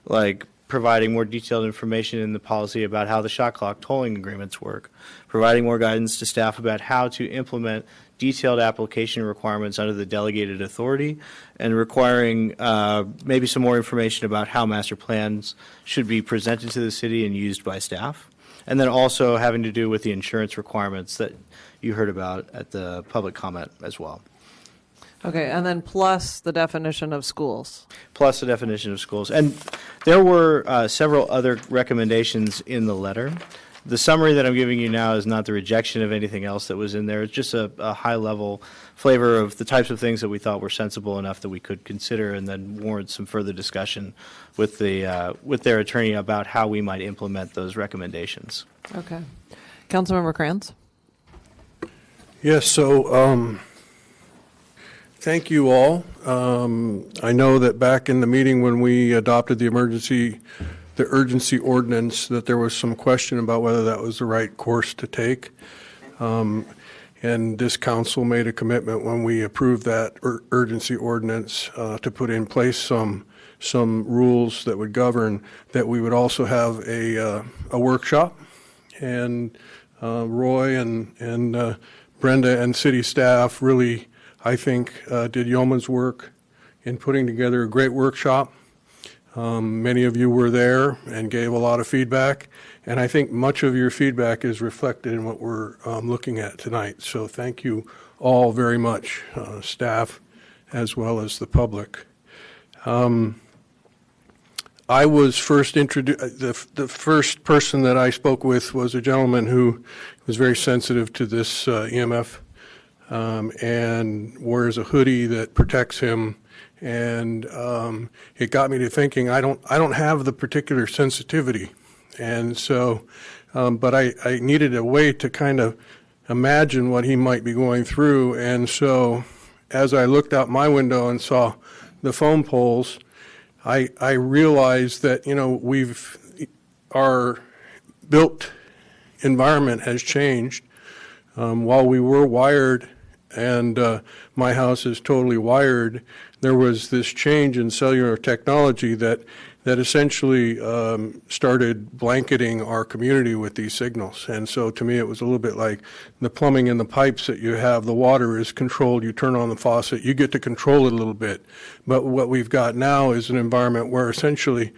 like providing more detailed information in the policy about how the shot clock tolling agreements work, providing more guidance to staff about how to implement detailed application requirements under the delegated authority, and requiring maybe some more information about how master plans should be presented to the city and used by staff. And then also having to do with the insurance requirements that you heard about at the public comment as well. Okay, and then plus the definition of schools. Plus the definition of schools. And there were several other recommendations in the letter. The summary that I'm giving you now is not the rejection of anything else that was in there. It's just a high-level flavor of the types of things that we thought were sensible enough that we could consider and then warrant some further discussion with their attorney about how we might implement those recommendations. Okay. Councilmember Kranz? Yes, so thank you all. I know that back in the meeting when we adopted the urgency ordinance, that there was some question about whether that was the right course to take. And this council made a commitment when we approved that urgency ordinance to put in place some rules that would govern, that we would also have a workshop. And Roy and Brenda and city staff really, I think, did yeoman's work in putting together a great workshop. Many of you were there and gave a lot of feedback, and I think much of your feedback is reflected in what we're looking at tonight. So thank you all very much, staff as well as the public. I was first introduced, the first person that I spoke with was a gentleman who was very sensitive to this EMF and wears a hoodie that protects him. And it got me to thinking, I don't have the particular sensitivity. And so, but I needed a way to kind of imagine what he might be going through. And so as I looked out my window and saw the phone poles, I realized that, our built environment has changed. While we were wired, and my house is totally wired, there was this change in cellular technology that essentially started blanketing our community with these signals. And so to me, it was a little bit like the plumbing in the pipes that you have. The water is controlled. You turn on the faucet. You get to control it a little bit. But what we've got now is an environment where essentially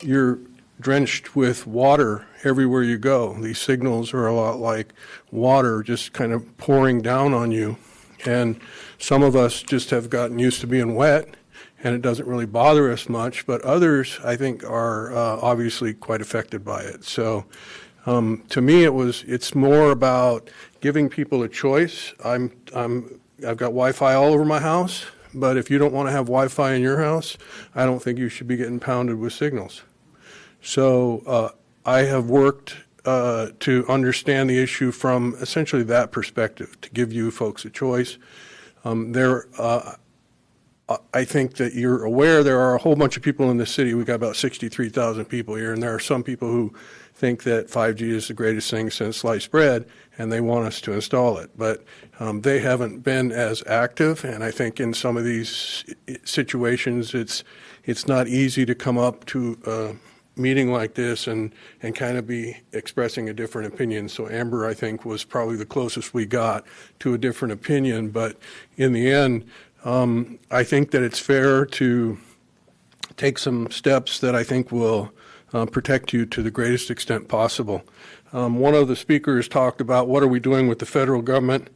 you're drenched with water everywhere you go. These signals are a lot like water just kind of pouring down on you. And some of us just have gotten used to being wet, and it doesn't really bother us much, but others, I think, are obviously quite affected by it. So to me, it's more about giving people a choice. I've got Wi-Fi all over my house, but if you don't want to have Wi-Fi in your house, I don't think you should be getting pounded with signals. So I have worked to understand the issue from essentially that perspective, to give you folks a choice. I think that you're aware there are a whole bunch of people in the city. We've got about 63,000 people here, and there are some people who think that 5G is the greatest thing since sliced bread, and they want us to install it. But they haven't been as active, and I think in some of these situations, it's not easy to come up to a meeting like this and kind of be expressing a different opinion. So Amber, I think, was probably the closest we got to a different opinion. But in the end, I think that it's fair to take some steps that I think will protect you to the greatest extent possible. One of the speakers talked about what are we doing with the federal government.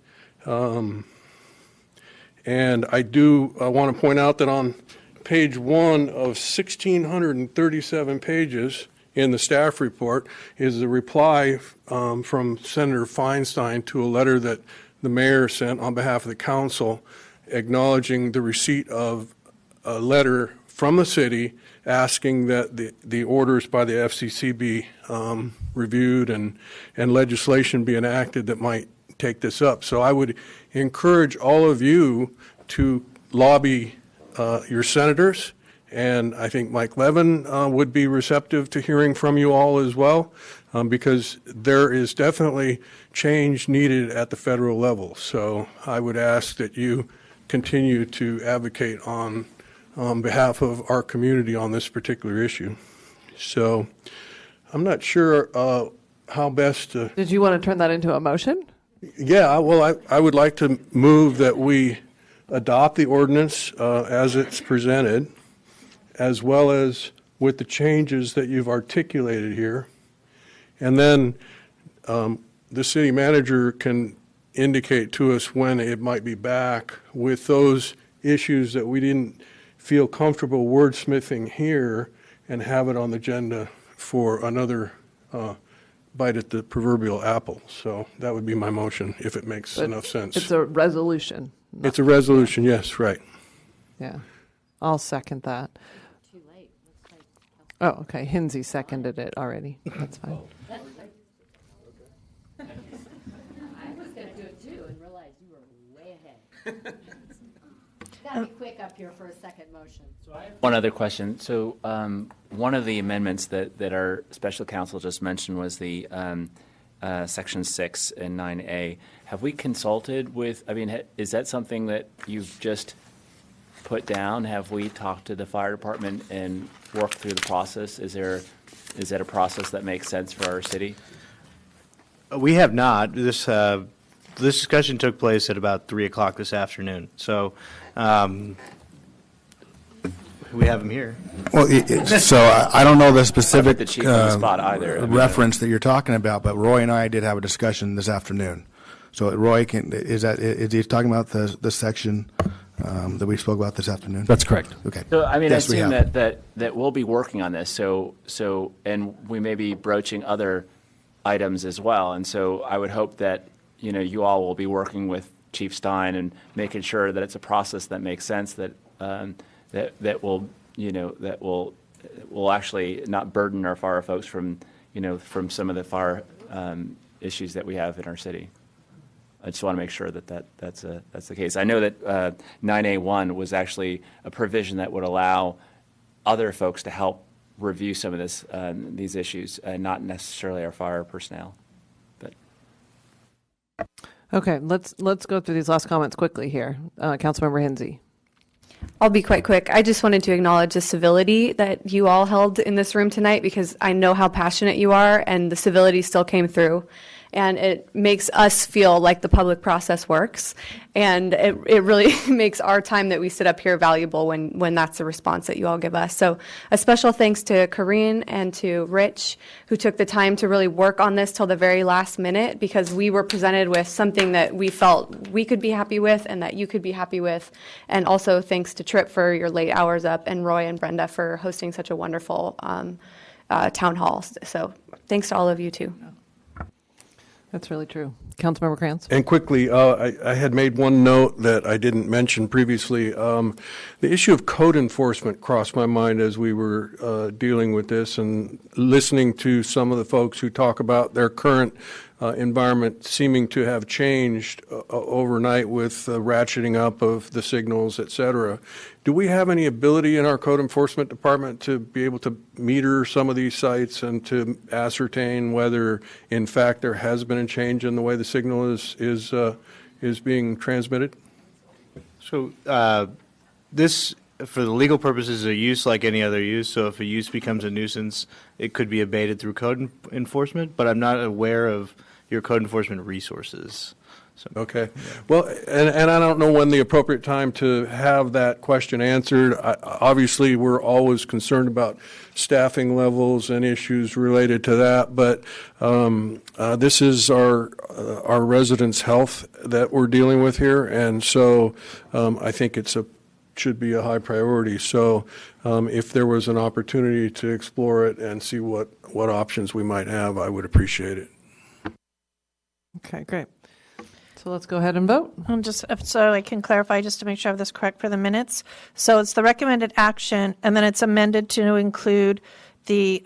And I do want to point out that on page 1 of 1,637 pages in the staff report is the reply from Senator Feinstein to a letter that the mayor sent on behalf of the council acknowledging the receipt of a letter from the city asking that the orders by the FCC be reviewed and legislation be enacted that might take this up. So I would encourage all of you to lobby your senators, and I think Mike Levin would be receptive to hearing from you all as well, because there is definitely change needed at the federal level. So I would ask that you continue to advocate on behalf of our community on this particular issue. So I'm not sure how best to... Did you want to turn that into a motion? Yeah, well, I would like to move that we adopt the ordinance as it's presented, as well as with the changes that you've articulated here. And then the city manager can indicate to us when it might be back with those issues that we didn't feel comfortable wordsmithing here and have it on the agenda for another bite at the proverbial apple. So that would be my motion, if it makes enough sense. It's a resolution. It's a resolution, yes, right. Yeah, I'll second that. Too late. Oh, okay. Hinsey seconded it already. That's fine. I was going to do it too and realized you were way ahead. Gotta be quick up here for a second motion. One other question. So one of the amendments that our special counsel just mentioned was the Section 6 and 9A. Have we consulted with, I mean, is that something that you've just put down? Have we talked to the fire department and worked through the process? Is that a process that makes sense for our city? We have not. This discussion took place at about 3 o'clock this afternoon. So we have him here. Well, so I don't know the specific the chief on the spot either. reference that you're talking about, but Roy and I did have a discussion this afternoon. So Roy, is he talking about the section that we spoke about this afternoon? That's correct. Okay. So I mean, Yes, I assume that we'll be working on this. So and we may be broaching other items as well. And so I would hope that you all will be working with Chief Stein and making sure that it's a process that makes sense, that will actually not burden our fire folks from some of the fire issues that we have in our city. I just want to make sure that's the case. I know that 9A1 was actually a provision that would allow other folks to help review some of these issues, not necessarily our fire personnel. But okay, let's go through these last comments quickly here. Councilmember Hinsey. I'll be quite quick. I just wanted to acknowledge the civility that you all held in this room tonight, because I know how passionate you are, and the civility still came through. And it makes us feel like the public process works. And it really makes our time that we sit up here valuable when that's the response that you all give us. So a special thanks to Corrine and to Rich, who took the time to really work on this till the very last minute, because we were presented with something that we felt we could be happy with and that you could be happy with. And also thanks to Tripp for your late hours up, and Roy and Brenda for hosting such a wonderful town hall. So thanks to all of you too. That's really true. Councilmember Krantz. And quickly, I had made one note that I didn't mention previously. The issue of code enforcement crossed my mind as we were dealing with this and listening to some of the folks who talk about their current environment seeming to have changed overnight with ratcheting up of the signals, et cetera. Do we have any ability in our code enforcement department to be able to meter some of these sites and to ascertain whether, in fact, there has been a change in the way the signal is being transmitted? So this, for the legal purposes, is a use like any other use. So if a use becomes a nuisance, it could be abated through code enforcement, but I'm not aware of your code enforcement resources. So, okay. Well, and I don't know when the appropriate time to have that question answered. Obviously, we're always concerned about staffing levels and issues related to that, but this is our residents' health that we're dealing with here, and so I think should be a high priority. So if there was an opportunity to explore it and see what options we might have, I would appreciate it. Okay, great. So let's go ahead and vote. Just so I can clarify, just to make sure I have this correct for the minutes. So it's the recommended action, and then it's amended to include the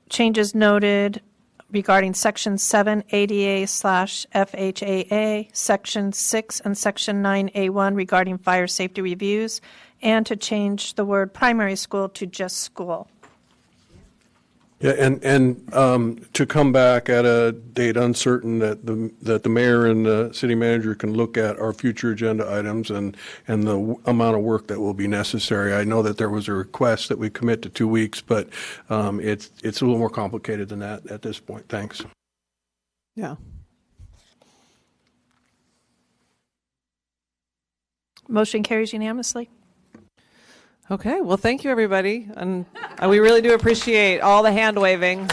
changes noted regarding Section 7 ADA/FHAA, Section 6 and Section 9A1 regarding fire safety reviews, and to change the word primary school to just school. Yeah, and to come back at a date uncertain that the mayor and the city manager can look at our future agenda items and the amount of work that will be necessary. I know that there was a request that we commit to 2 weeks, but it's a little more complicated than that at this point. Thanks. Yeah. Motion carries unanimously. Okay, well, thank you, everybody. And we really do appreciate all the hand waving.